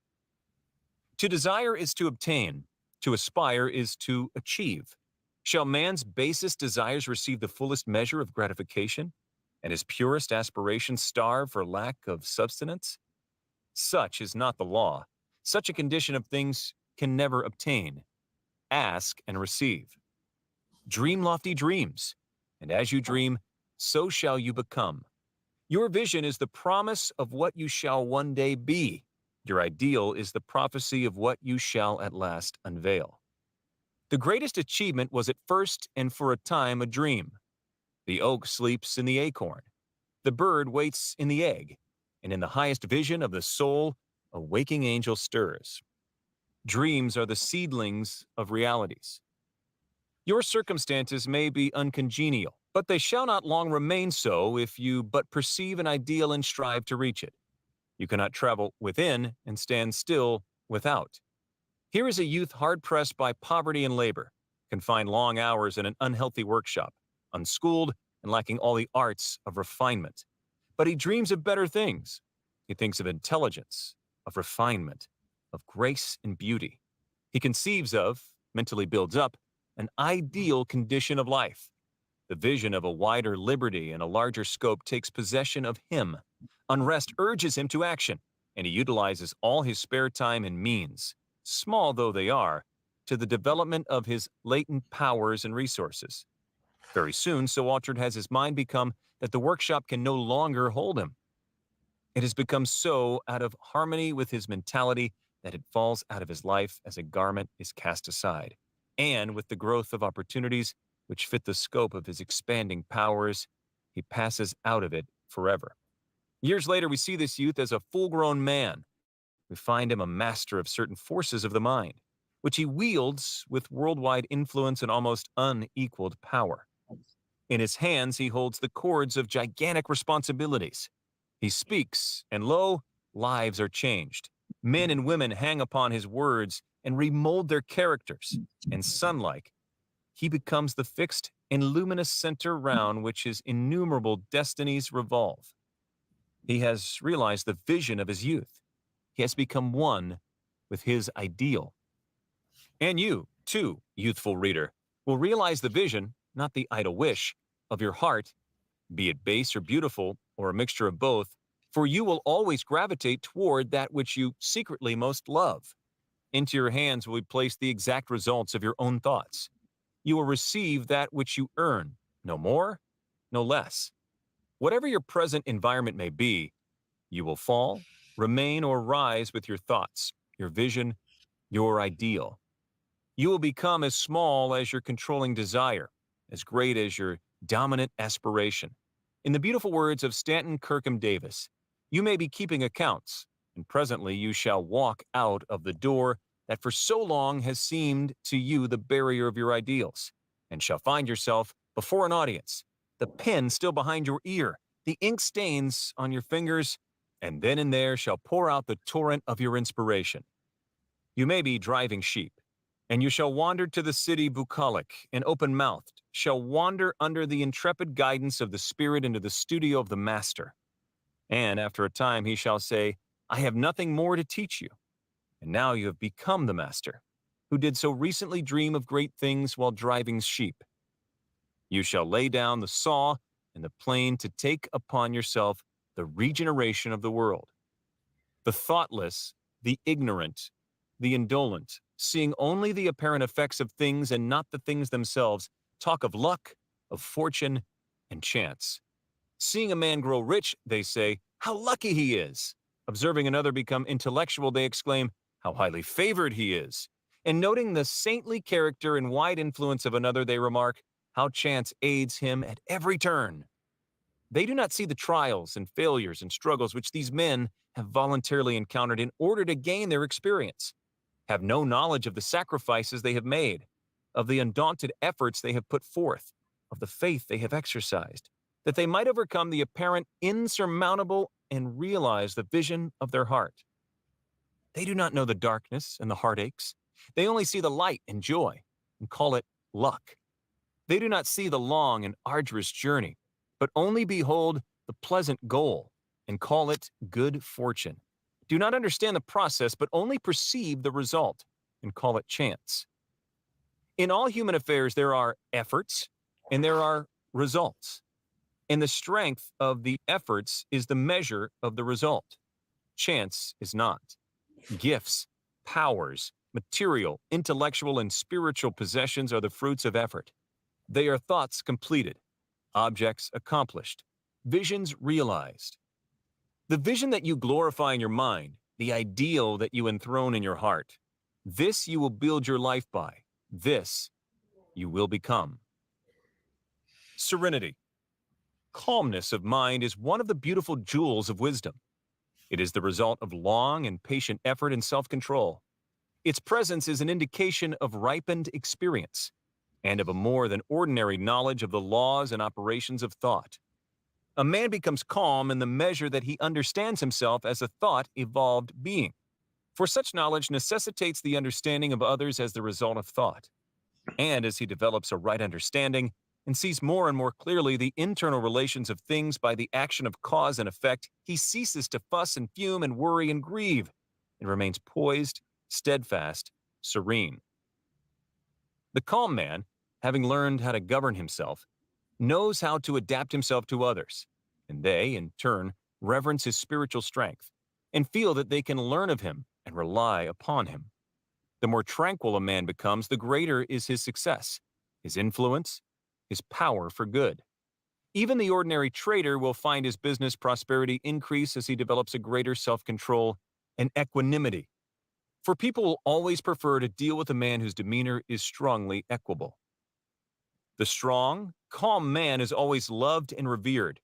To desire is to obtain, to aspire is to achieve. Shall man's basest desires receive the fullest measure of gratification, and his purest aspirations starve for lack of subsistence? Such is not the law. Such a condition of things can never obtain. Ask and receive. Dream lofty dreams, and as you dream, so shall you become. Your vision is the promise of what you shall one day be. Your ideal is the prophecy of what you shall at last unveil. The greatest achievement was at first and for a time a dream. The oak sleeps in the acorn. The bird waits in the egg, and in the highest vision of the soul, a waking angel stirs. Dreams are the seedlings of realities. Your circumstances may be uncongenial, but they shall not long remain so if you but perceive an ideal and strive to reach it. You cannot travel within and stand still without. Here is a youth hard-pressed by poverty and labor, confined long hours in an unhealthy workshop, unschooled and lacking all the arts of refinement. But he dreams of better things. He thinks of intelligence, of refinement, of grace and beauty. He conceives of, mentally builds up, an ideal condition of life. The vision of a wider liberty and a larger scope takes possession of him. Unrest urges him to action, and he utilizes all his spare time and means, small though they are, to the development of his latent powers and resources. Very soon, so altered has his mind become that the workshop can no longer hold him. It has become so out of harmony with his mentality that it falls out of his life as a garment is cast aside. And with the growth of opportunities which fit the scope of his expanding powers, he passes out of it forever. Years later, we see this youth as a full-grown man. We find him a master of certain forces of the mind, which he wields with worldwide influence and almost unequaled power. In his hands, he holds the cords of gigantic responsibilities. He speaks, and lo, lives are changed. Men and women hang upon his words and remold their characters, and sun-like, he becomes the fixed and luminous center round which his innumerable destinies revolve. He has realized the vision of his youth. He has become one with his ideal. And you, too, youthful reader, will realize the vision, not the idle wish, of your heart, be it base or beautiful, or a mixture of both, for you will always gravitate toward that which you secretly most love. Into your hands will be placed the exact results of your own thoughts. You will receive that which you earn, no more, no less. Whatever your present environment may be, you will fall, remain, or rise with your thoughts, your vision, your ideal. You will become as small as your controlling desire, as great as your dominant aspiration. In the beautiful words of Stanton Kirkham Davis, you may be keeping accounts, and presently you shall walk out of the door that for so long has seemed to you the barrier of your ideals, and shall find yourself before an audience, the pen still behind your ear, the ink stains on your fingers, and then and there shall pour out the torrent of your inspiration. You may be driving sheep, and you shall wander to the city bucolic and open-mouthed, shall wander under the intrepid guidance of the Spirit into the studio of the Master. And after a time he shall say, I have nothing more to teach you. And now you have become the Master, who did so recently dream of great things while driving sheep. You shall lay down the saw and the plane to take upon yourself the regeneration of the world. The thoughtless, the ignorant, the indolent, seeing only the apparent effects of things and not the things themselves, talk of luck, of fortune, and chance. Seeing a man grow rich, they say, how lucky he is. Observing another become intellectual, they exclaim, how highly favored he is. And noting the saintly character and wide influence of another, they remark, how chance aids him at every turn. They do not see the trials and failures and struggles which these men have voluntarily encountered in order to gain their experience, have no knowledge of the sacrifices they have made, of the undaunted efforts they have put forth, of the faith they have exercised, that they might overcome the apparent insurmountable and realize the vision of their heart. They do not know the darkness and the heartaches. They only see the light and joy and call it luck. They do not see the long and arduous journey, but only behold the pleasant goal and call it good fortune. Do not understand the process, but only perceive the result and call it chance. In all human affairs, there are efforts and there are results. And the strength of the efforts is the measure of the result. Chance is not. Gifts, powers, material, intellectual, and spiritual possessions are the fruits of effort. They are thoughts completed, objects accomplished, visions realized. The vision that you glorify in your mind, the ideal that you enthrone in your heart, this you will build your life by. This you will become. Serenity. Calmness of mind is one of the beautiful jewels of wisdom. It is the result of long and patient effort and self-control. Its presence is an indication of ripened experience and of a more than ordinary knowledge of the laws and operations of thought. A man becomes calm in the measure that he understands himself as a thought-evolved being, for such knowledge necessitates the understanding of others as the result of thought. And as he develops a right understanding and sees more and more clearly the internal relations of things by the action of cause and effect, he ceases to fuss and fume and worry and grieve, and remains poised, steadfast, serene. The calm man, having learned how to govern himself, knows how to adapt himself to others, and they, in turn, reverence his spiritual strength and feel that they can learn of him and rely upon him. The more tranquil a man becomes, the greater is his success, his influence, his power for good. Even the ordinary trader will find his business prosperity increase as he develops a greater self-control and equanimity. For people will always prefer to deal with a man whose demeanor is strongly equable. The strong, calm man is always loved and revered.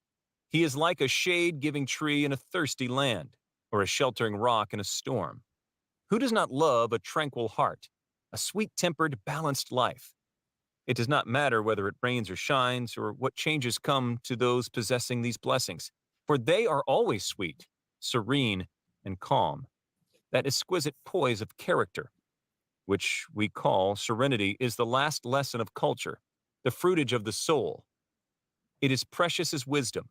He is like a shade-giving tree in a thirsty land, or a sheltering rock in a storm. Who does not love a tranquil heart, a sweet-tempered, balanced life? It does not matter whether it rains or shines, or what changes come to those possessing these blessings, for they are always sweet, serene, and calm. That exquisite poise of character, which we call serenity, is the last lesson of culture, the fruitage of the soul. It is precious as wisdom,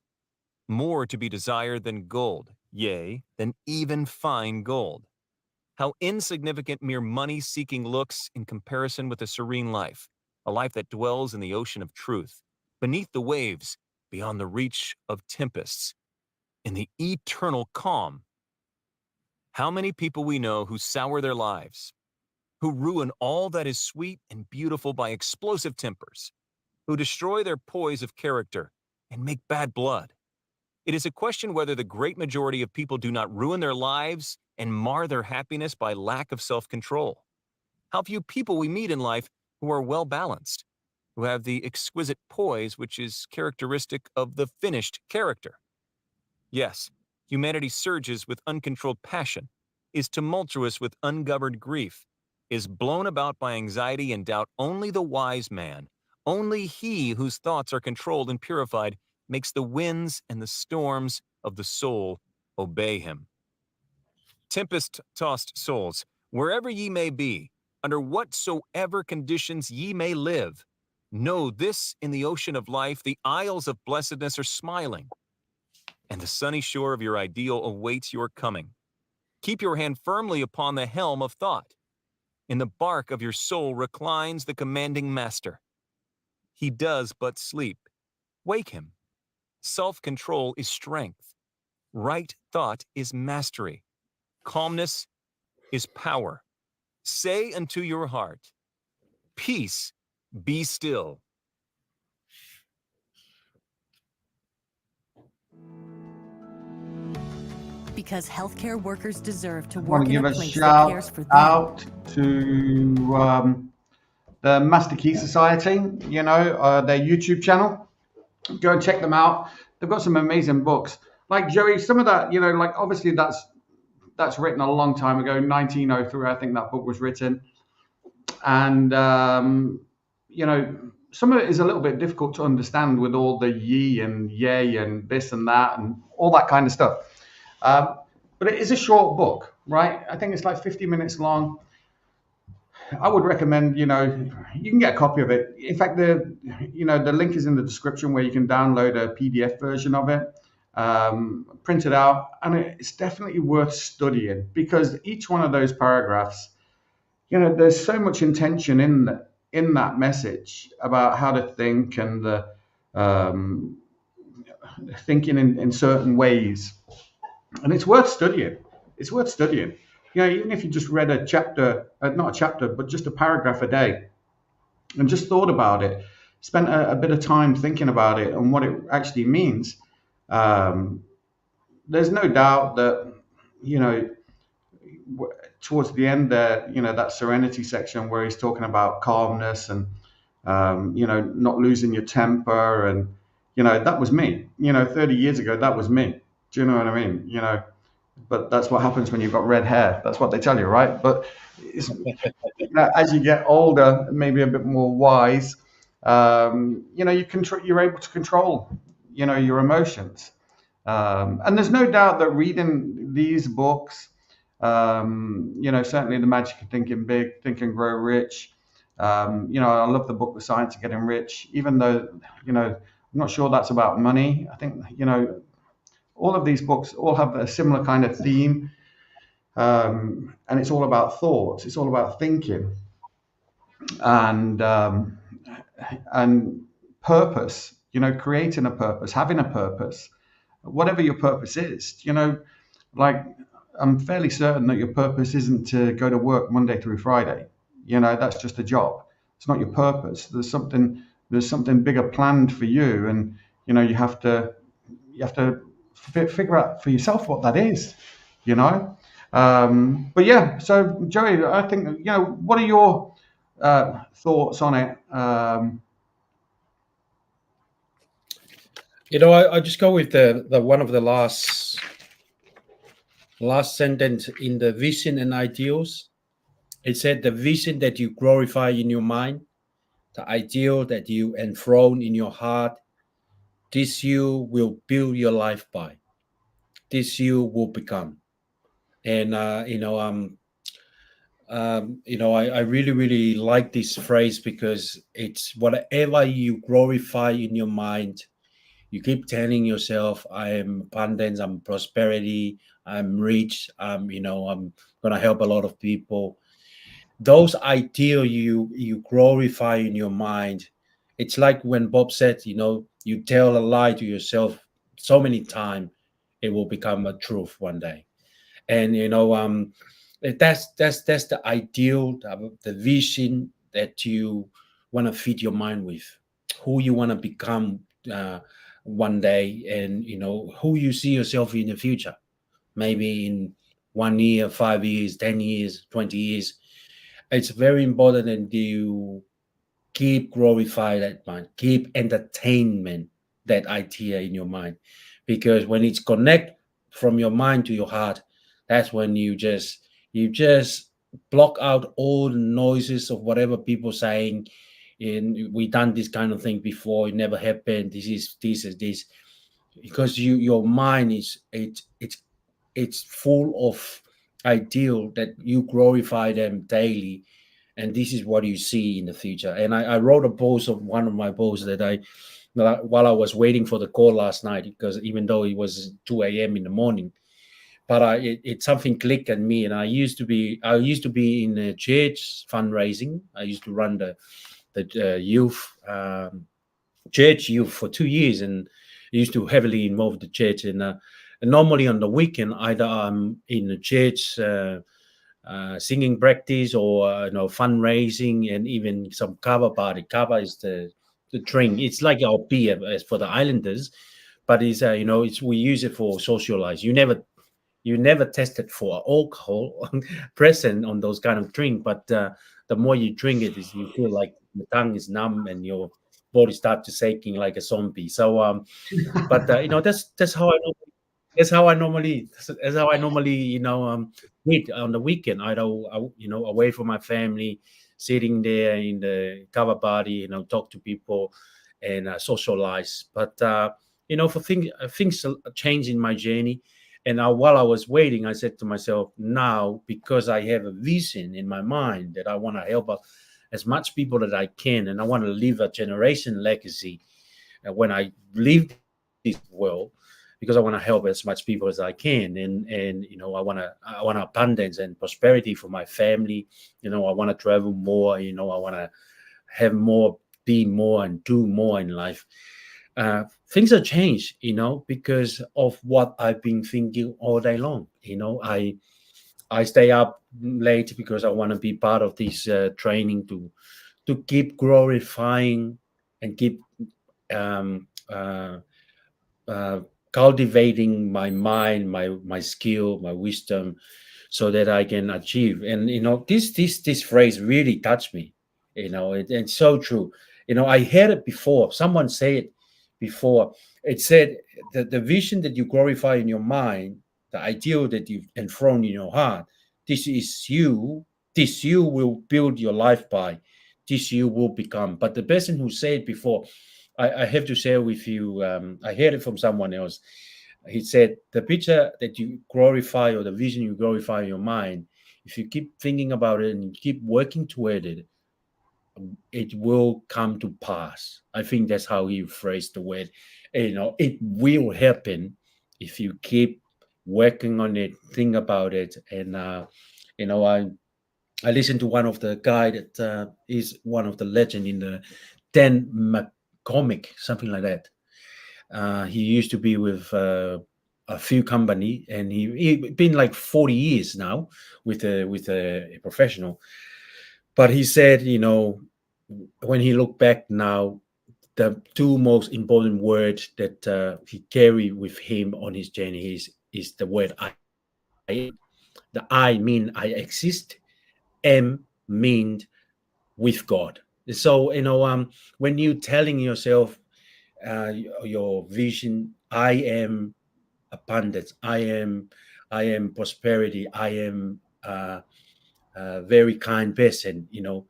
more to be desired than gold, yea, than even fine gold. How insignificant mere money-seeking looks in comparison with a serene life, a life that dwells in the ocean of truth, beneath the waves, beyond the reach of tempests, in the eternal calm. How many people we know who sour their lives, who ruin all that is sweet and beautiful by explosive tempers, who destroy their poise of character and make bad blood. It is a question whether the great majority of people do not ruin their lives and mar their happiness by lack of self-control. How few people we meet in life who are well-balanced, who have the exquisite poise which is characteristic of the finished character. Yes, humanity surges with uncontrolled passion, is tumultuous with ungoverned grief, is blown about by anxiety and doubt. Only the wise man, only he whose thoughts are controlled and purified, makes the winds and the storms of the soul obey him. Tempest-tossed souls, wherever ye may be, under whatsoever conditions ye may live, know this: in the ocean of life, the isles of blessedness are smiling, and the sunny shore of your ideal awaits your coming. Keep your hand firmly upon the helm of thought. In the bark of your soul reclines the commanding master. He does but sleep. Wake him. Self-control is strength. Right thought is mastery. Calmness is power. Say unto your heart, peace, be still. Because healthcare workers deserve to I want work to in give a a place that cares shout for them. out to the Master Key Society, their YouTube channel. Go and check them out. They've got some amazing books. Like Joey, some of that, like obviously that's written a long time ago, 1903, I think that book was written. And, some of it is a little bit difficult to understand with all the ye and yay and this and that and all that kind of stuff. But it is a short book, right? I think it's like 50 minutes long. I would recommend, you can get a copy of it. In fact, the link is in the description where you can download a PDF version of it, print it out, and it's definitely worth studying because each one of those paragraphs, there's so much intention in that message about how to think and the thinking in certain ways, and it's worth studying. It's worth studying. Even if you just read a chapter, not a chapter, but just a paragraph a day, and just thought about it, spent a bit of time thinking about it and what it actually means. There's no doubt that, towards the end there, that serenity section where he's talking about calmness and, not losing your temper. And, that was me, 30 years ago, that was me. Do you know what I mean? But that's what happens when you've got red hair. That's what they tell you, right? But as you get older, maybe a bit more wise, you're able to control, your emotions. And there's no doubt that reading these books, certainly The Magic of Thinking Big, Think and Grow Rich. I love the book The Science of Getting Rich, even though, I'm not sure that's about money. I think, all of these books all have a similar kind of theme, and it's all about thoughts. It's all about thinking and purpose. Creating a purpose, having a purpose, whatever your purpose is. Like I'm fairly certain that your purpose isn't to go to work Monday through Friday. That's just a job. It's not your purpose. There's something bigger planned for you, and you have to figure out for yourself what that is, but yeah. So Joey, I think, what are your thoughts on it? I just go with the one of the last sentence in the vision and ideals. It said the vision that you glorify in your mind, the ideal that you enthrone in your heart, this you will build your life by. This you will become. And I really, really like this phrase because it's whatever you glorify in your mind, you keep telling yourself, I am abundance, I'm prosperity, I'm rich, I'm going to help a lot of people. Those ideal you glorify in your mind, it's like when Bob said, you tell a lie to yourself so many times, it will become a truth one day. And that's the ideal, the vision that you want to feed your mind with, who you want to become one day, and who you see yourself in the future, maybe in 1 year, 5 years, 10 years, 20 years. It's very important that you keep glorify that mind, keep entertainment that idea in your mind, because when it's connect from your mind to your heart, that's when you just block out all the noises of whatever people saying. And we done this kind of thing before, it never happened, this is this, because your mind is it's full of ideal that you glorify them daily, and this is what you see in the future. And I wrote a post of one of my posts that while I was waiting for the call last night, because even though it was 2 a.m. in the morning, but it something clicked in me. And I used to be in a church fundraising. I used to run the youth church youth for 2 years, and I used to heavily involve the church. And normally on the weekend, either I'm in the church singing practice, or fundraising, and even some kava party. Kava is the drink. It's like our beer as for the islanders, but it's we use it for socialize. You never tested for alcohol present on those kind of drink, but the more you drink it, is you feel like the tongue is numb and your body starts to shaking like a zombie. So but that's how I normally read on the weekend. I away from my family, sitting there in the cover party, you know, talk to people and socialize. But you know, for things change in my journey. And while I was waiting, I said to myself, now, because I have a vision in my mind that I want to help as much people that I can, and I want to leave a generation legacy when I leave this world, because I want to help as much people as I can, and you know, I want abundance and prosperity for my family. You know, I want to travel more. You know, I want to have more, be more, and do more in life. Things have changed, you know, because of what I've been thinking all day long. You know, I stay up late because I want to be part of this training to keep glorifying and keep um, cultivating my mind, my skill, my wisdom, so that I can achieve. And you know, this phrase really touched me. You know, it's so true. You know, I heard it before. Someone said it before. It said that the vision that you glorify in your mind, the ideal that you've enthroned in your heart, this is you. This you will build your life by. This you will become. But the person who said it before, I have to share with you. I heard it from someone else. He said, the picture that you glorify or the vision you glorify in your mind, if you keep thinking about it and you keep working toward it, it will come to pass. I think that's how he phrased the word. You know, it will happen if you keep working on it, think about it. And, you know, I listened to one of the guy that is one of the legend in the comic, something like that. He used to be with a few company, and he been like 40 years now with a professional. But he said, you know, when he looked back now, the two most important words that he carried with him on his journey is the word I. The I mean I exist. M mean with God. So you know, when you telling yourself your vision, I am abundance, I am prosperity, I am a very kind person. You know,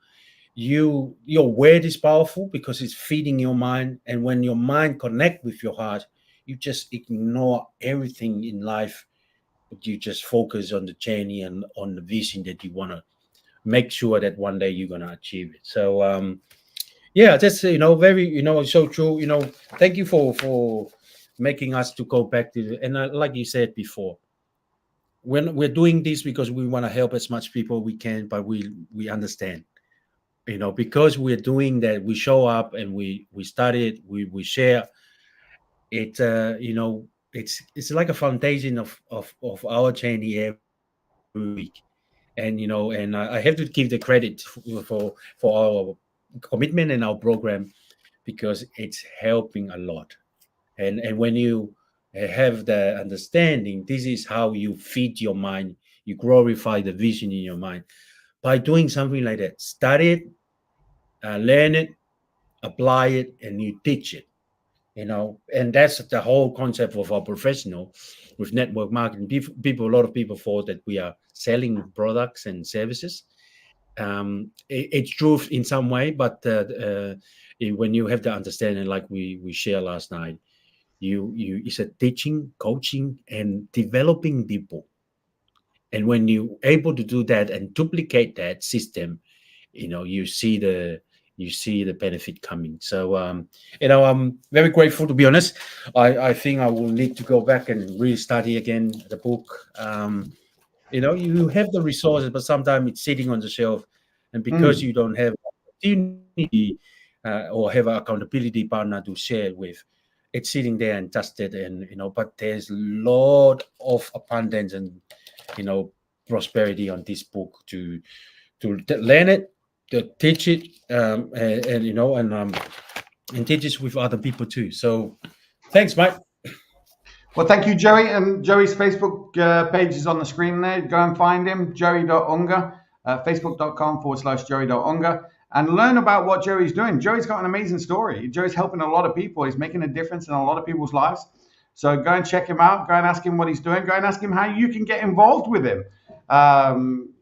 your word is powerful because it's feeding your mind, and when your mind connect with your heart, you just ignore everything in life, but you just focus on the journey and on the vision that you want to make sure that one day you're going to achieve it. So yeah, that's, you know, very, you know, so true. You know, thank you for making us to go back to and like you said before, when we're doing this because we want to help as much people we can, but we understand, you know, because we're doing that, we show up and we study it, we share it. You know, it's like a foundation of our journey every week. And you know, and I have to give the credit for our commitment and our program, because it's helping a lot. And when you have the understanding, this is how you feed your mind, you glorify the vision in your mind by doing something like that. Study it, learn it, apply it, and you teach it. You know, and that's the whole concept of our professional with network marketing. A lot of people thought that we are selling products and services. It's true in some way, but when you have the understanding, like we shared last night, you it's a teaching, coaching, and developing people. And when you're able to do that and duplicate that system, you know, you see the benefit coming. So you know, I'm very grateful, to be honest. I think I will need to go back and really study again the book. You know, you have the resources, but sometimes it's sitting on the shelf, and because you don't have opportunity or have an accountability partner to share it with, it's sitting there and dusted. And you know, but there's a lot of abundance and, you know, prosperity on this book to learn it, to teach it, and you know, and teach it with other people too. So thanks, Mike. Well, thank you, Joey. And Joey's Facebook page is on the screen there. Go and find him, joey.unga, facebook.com/joey.unga, and learn about what Joey's doing. Joey's got an amazing story. Joey's helping a lot of people. He's making a difference in a lot of people's lives. So go and check him out. Go and ask him what he's doing. Go and ask him how you can get involved with him.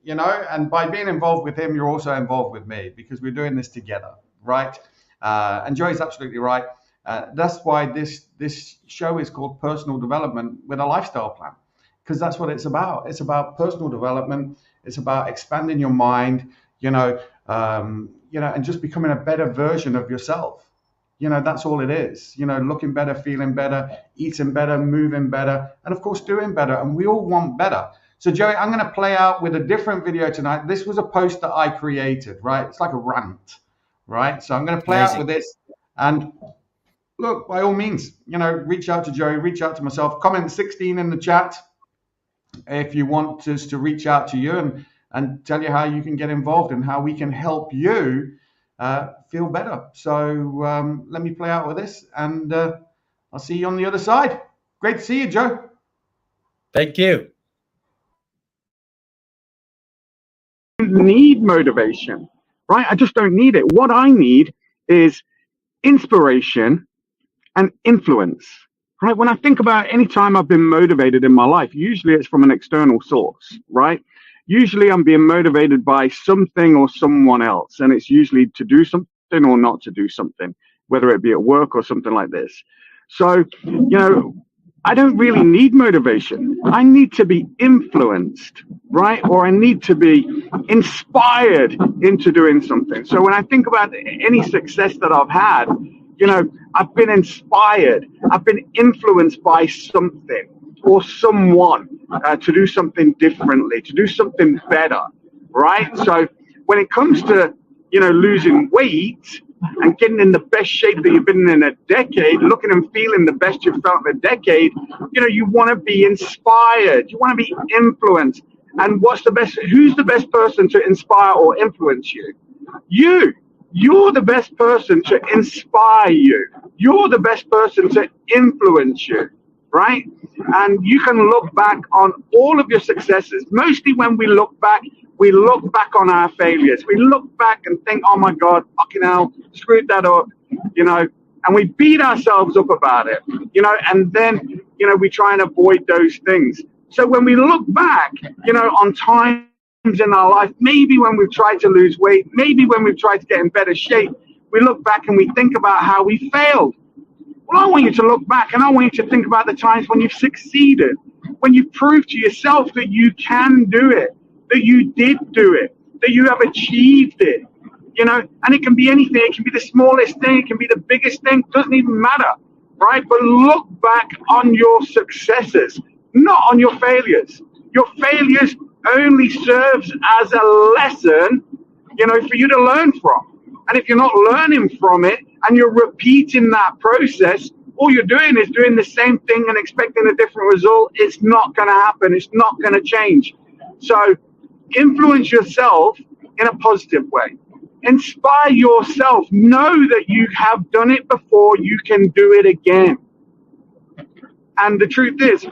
you know, and by being involved with him, you're also involved with me because we're doing this together, right? And Joy's absolutely right. That's why this show is called Personal Development with a Lifestyle Plan, because that's what it's about. It's about personal development. It's about expanding your mind, and just becoming a better version of yourself. That's all it is. Looking better, feeling better, eating better, moving better, and of course doing better. And we all want better. So Joey, I'm going to play out with a different video tonight. This was a post that I created, right? It's like a rant, right? So I'm going to play out with this. And look, by all means, reach out to Joey, reach out to myself, comment 16 in the chat if you want us to reach out to you and tell you how you can get involved and how we can help you feel better. So let me play out with this, and I'll see you on the other side. Great to see you, Joe. Thank you. Need motivation, right? I just don't need it. What I need is inspiration and influence, right? When I think about any time I've been motivated in my life, usually it's from an external source, right? Usually I'm being motivated by something or someone else, and it's usually to do something or not to do something, whether it be at work or something like this. So, I don't really need motivation. I need to be influenced, right? Or I need to be inspired into doing something. So when I think about any success that I've had, I've been inspired. I've been influenced by something or someone to do something differently, to do something better, right? So when it comes to, losing weight and getting in the best shape that you've been in a decade, looking and feeling the best you've felt in a decade, you want to be inspired. You want to be influenced. And who's the best person to inspire or influence you? You're the best person to inspire you. You're the best person to influence you, right? And you can look back on all of your successes. Mostly when we look back on our failures. We look back and think, oh my God, fucking hell, screwed that up, and we beat ourselves up about it, and then, we try and avoid those things. So when we look back, on times in our life, maybe when we've tried to lose weight, maybe when we've tried to get in better shape, we look back and we think about how we failed. Well, I want you to look back and I want you to think about the times when you've succeeded, when you've proved to yourself that you can do it, that you did do it, that you have achieved it, and it can be anything. It can be the smallest thing. It can be the biggest thing. It doesn't even matter, right? But look back on your successes, not on your failures. Your failures only serves as a lesson, for you to learn from. And if you're not learning from it and you're repeating that process, all you're doing is doing the same thing and expecting a different result. It's not going to happen. It's not going to change. So influence yourself in a positive way. Inspire yourself. Know that you have done it before. You can do it again. And the truth is,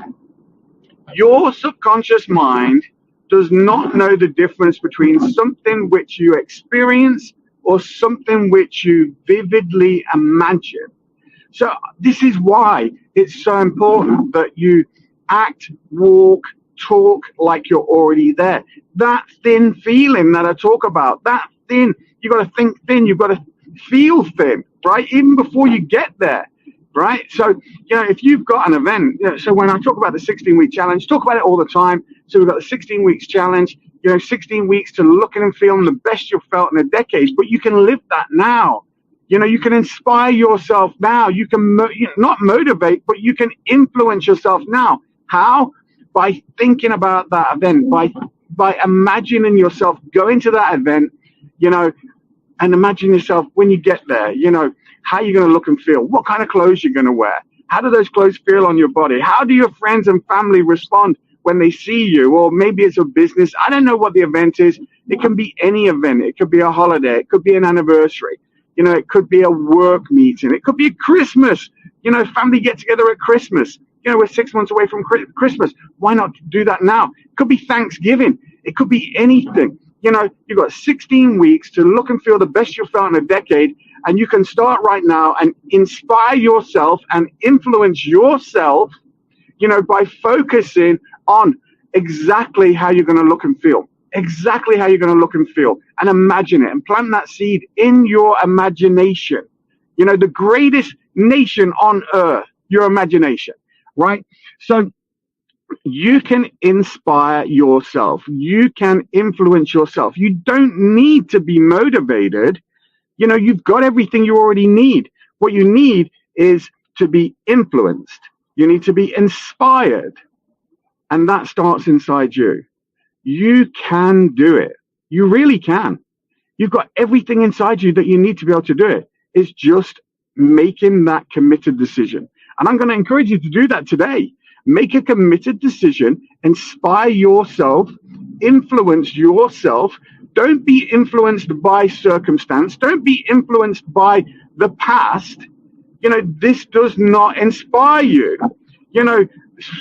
your subconscious mind does not know the difference between something which you experience or something which you vividly imagine. So this is why it's so important that you act, walk, talk like you're already there. That thin feeling that I talk about, that thin, you've got to think thin, you've got to feel thin, right? Even before you get there, right? So, if you've got an event, so when I talk about the 16-week challenge, talk about it all the time. So we've got the 16 weeks challenge, 16 weeks to looking and feeling the best you've felt in a decade, but you can live that now. You can inspire yourself now. You can not motivate, but you can influence yourself now. How? By thinking about that event, by imagining yourself going to that event, and imagine yourself when you get there, how you're going to look and feel, what kind of clothes you're going to wear, how do those clothes feel on your body, how do your friends and family respond when they see you, or maybe it's a business. I don't know what the event is. It can be any event. It could be a holiday. It could be an anniversary. It could be a work meeting. It could be Christmas, family get together at Christmas. We're 6 months away from Christmas. Why not do that now? It could be Thanksgiving. It could be anything. You've got 16 weeks to look and feel the best you've felt in a decade, and you can start right now and inspire yourself and influence yourself, by focusing on exactly how you're going to look and feel. exactly how you're going to look and feel, and imagine it and plant that seed in your imagination. You know, the greatest nation on earth, your imagination, right? So you can inspire yourself. You can influence yourself. You don't need to be motivated. You know, you've got everything you already need. What you need is to be influenced. You need to be inspired. And that starts inside you. You can do it. You really can. You've got everything inside you that you need to be able to do it. It's just making that committed decision. And I'm going to encourage you to do that today. Make a committed decision, inspire yourself, influence yourself. Don't be influenced by circumstance. Don't be influenced by the past. You know, this does not inspire you. You know,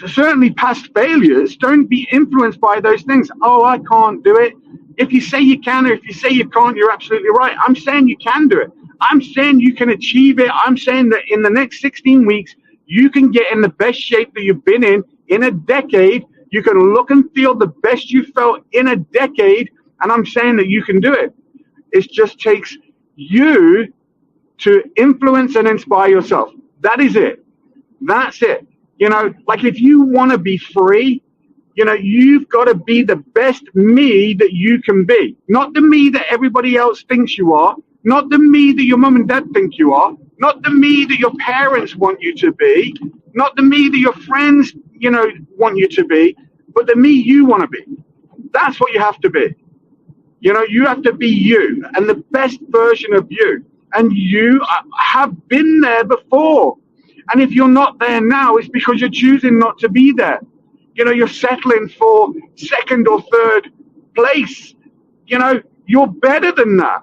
certainly past failures, don't be influenced by those things. Oh, I can't do it. If you say you can, or if you say you can't, you're absolutely right. I'm saying you can do it. I'm saying you can achieve it. I'm saying that in the next 16 weeks, you can get in the best shape that you've been in a decade. You can look and feel the best you felt in a decade. And I'm saying that you can do it. It just takes you to influence and inspire yourself. That is it. That's it. You know, like if you want to be free, you know, you've got to be the best me that you can be. Not the me that everybody else thinks you are. Not the me that your mom and dad think you are. Not the me that your parents want you to be. Not the me that your friends, you know, want you to be. But the me you want to be. That's what you have to be. You know, you have to be you and the best version of you. And you have been there before. And if you're not there now, it's because you're choosing not to be there. You know, you're settling for second or third place. You know, you're better than that.